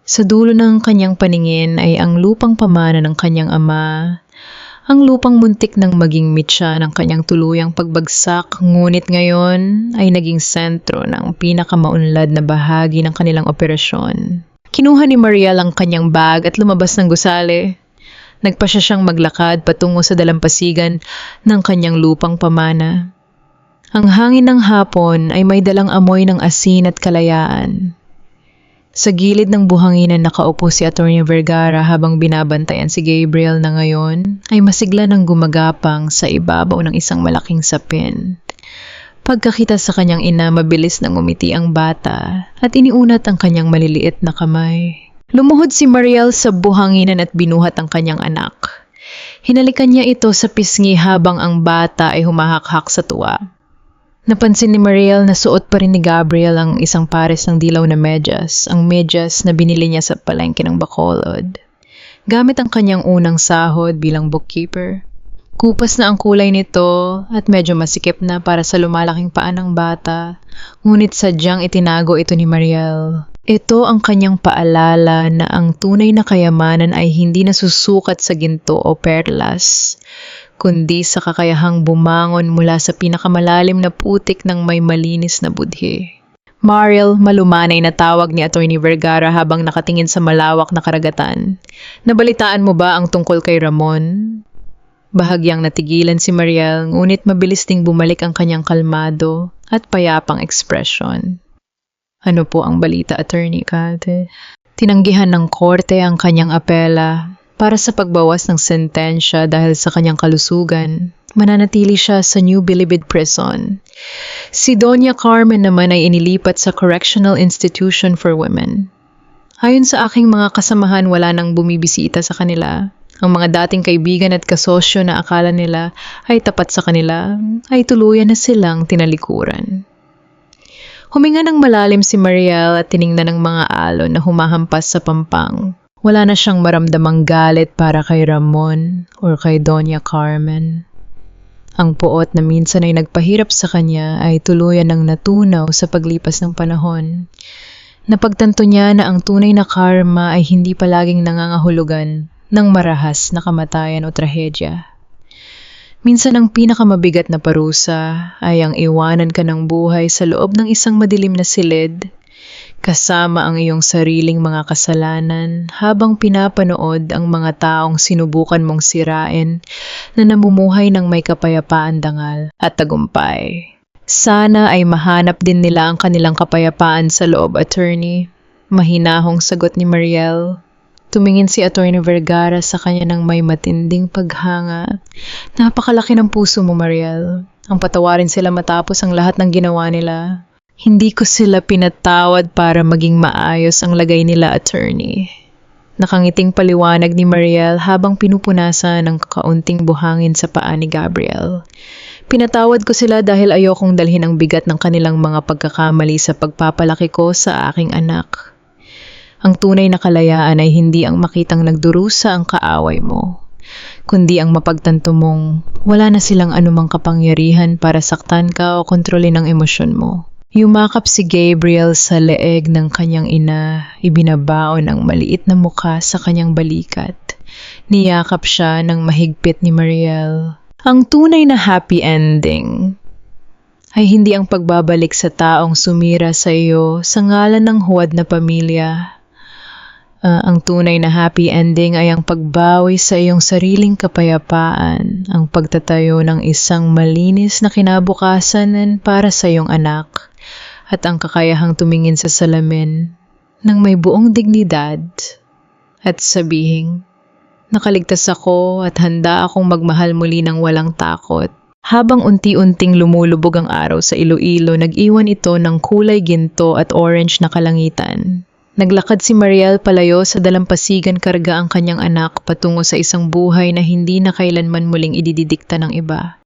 Sa dulo ng kanyang paningin ay ang lupang pamana ng kanyang ama, Ang lupang muntik ng maging mitya ng kanyang tuluyang pagbagsak, ngunit ngayon ay naging sentro ng pinakamaunlad na bahagi ng kanilang operasyon. Kinuha ni Mariel ang kanyang bag at lumabas ng gusali. Nagpa siya siyang maglakad patungo sa dalampasigan ng kanyang lupang pamana. Ang hangin ng hapon ay may dalang amoy ng asin at kalayaan. Sa gilid ng buhanginan nakaupo si Atty. Vergara habang binabantayan si Gabriel na ngayon ay masigla ng gumagapang sa ibabaw ng isang malaking sapin. Pagkakita sa kanyang ina, mabilis nang umiti ang bata at iniunat ang kanyang maliliit na kamay. Lumuhod si Mariel sa buhanginan at binuhat ang kanyang anak. Hinalikan niya ito sa pisngi habang ang bata ay humahakhak sa tuwa. Napansin ni Mariel na suot pa rin ni Gabriel ang isang pares ng dilaw na medyas, ang medyas na binili niya sa palengke ng Bacolod. Gamit ang kanyang unang sahod bilang bookkeeper. Kupas na ang kulay nito at medyo masikip na para sa lumalaking paa ng bata, ngunit sadyang itinago ito ni Mariel. Ito ang kanyang paalala na ang tunay na kayamanan ay hindi nasusukat sa ginto o perlas, kundi sa kakayahang bumangon mula sa pinakamalalim na putik ng may malinis na budhi. Mariel, malumanay na tawag ni Atty. Vergara habang nakatingin sa malawak na karagatan. Nabalitaan mo ba ang tungkol kay Ramon? Bahagyang natigilan si Mariel, ngunit mabilis ding bumalik ang kanyang kalmado at payapang ekspresyon. Ano po ang balita, Attorney Cate? Tinanggihan ng korte ang kanyang apela para sa pagbawas ng sentensya dahil sa kanyang kalusugan. Mananatili siya sa New Bilibid Prison. Si Doña Carmen naman ay inilipat sa Correctional Institution for Women. Ayon sa aking mga kasamahan, wala nang bumibisita sa kanila. Ang mga dating kaibigan at kasosyo na akala nila ay tapat sa kanila ay tuluyan na silang tinalikuran. Huminga ng malalim si Mariel at tiningnan ng mga alon na humahampas sa pampang. Wala na siyang maramdamang galit para kay Ramon o kay Doña Carmen. Ang puot na minsan ay nagpahirap sa kanya ay tuluyan ng natunaw sa paglipas ng panahon. Napagtanto niya na ang tunay na karma ay hindi palaging nangangahulugan ng marahas na kamatayan o trahedya. Minsan ang pinakamabigat na parusa ay ang iwanan ka ng buhay sa loob ng isang madilim na silid, kasama ang iyong sariling mga kasalanan habang pinapanood ang mga taong sinubukan mong sirain na namumuhay ng may kapayapaan, dangal at tagumpay. Sana ay mahanap din nila ang kanilang kapayapaan sa loob, Attorney. Mahinahong sagot ni Mariel. Tumingin si Atty. Vergara sa kanya ng may matinding paghanga. Napakalaki ng puso mo, Mariel. Ang patawarin sila matapos ang lahat ng ginawa nila. Hindi ko sila pinatawad para maging maayos ang lagay nila, Attorney. Nakangiting paliwanag ni Mariel habang pinupunasan ng kakaunting buhangin sa paa ni Gabriel. Pinatawad ko sila dahil ayokong dalhin ang bigat ng kanilang mga pagkakamali sa pagpapalaki ko sa aking anak. Ang tunay na kalayaan ay hindi ang makitang nagdurusa ang kaaway mo, kundi ang mapagtanto mong wala na silang anumang kapangyarihan para saktan ka o kontrolin ang emosyon mo. Yumakap si Gabriel sa leeg ng kanyang ina, ibinabaon ang maliit na mukha sa kanyang balikat. Niyakap siya ng mahigpit ni Mariel. Ang tunay na happy ending ay hindi ang pagbabalik sa taong sumira sa iyo sa ngalan ng huwad na pamilya. Ang tunay na happy ending ay ang pagbawi sa iyong sariling kapayapaan, ang pagtatayo ng isang malinis na kinabukasan para sa iyong anak, at ang kakayahang tumingin sa salamin ng may buong dignidad at sabihin, nakaligtas ako at handa akong magmahal muli ng walang takot. Habang unti-unting lumulubog ang araw sa Iloilo, nag-iwan ito ng kulay ginto at orange na kalangitan. Naglakad si Mariel palayo sa dalampasigan karga ang kanyang anak patungo sa isang buhay na hindi na kailanman muling idididikta ng iba.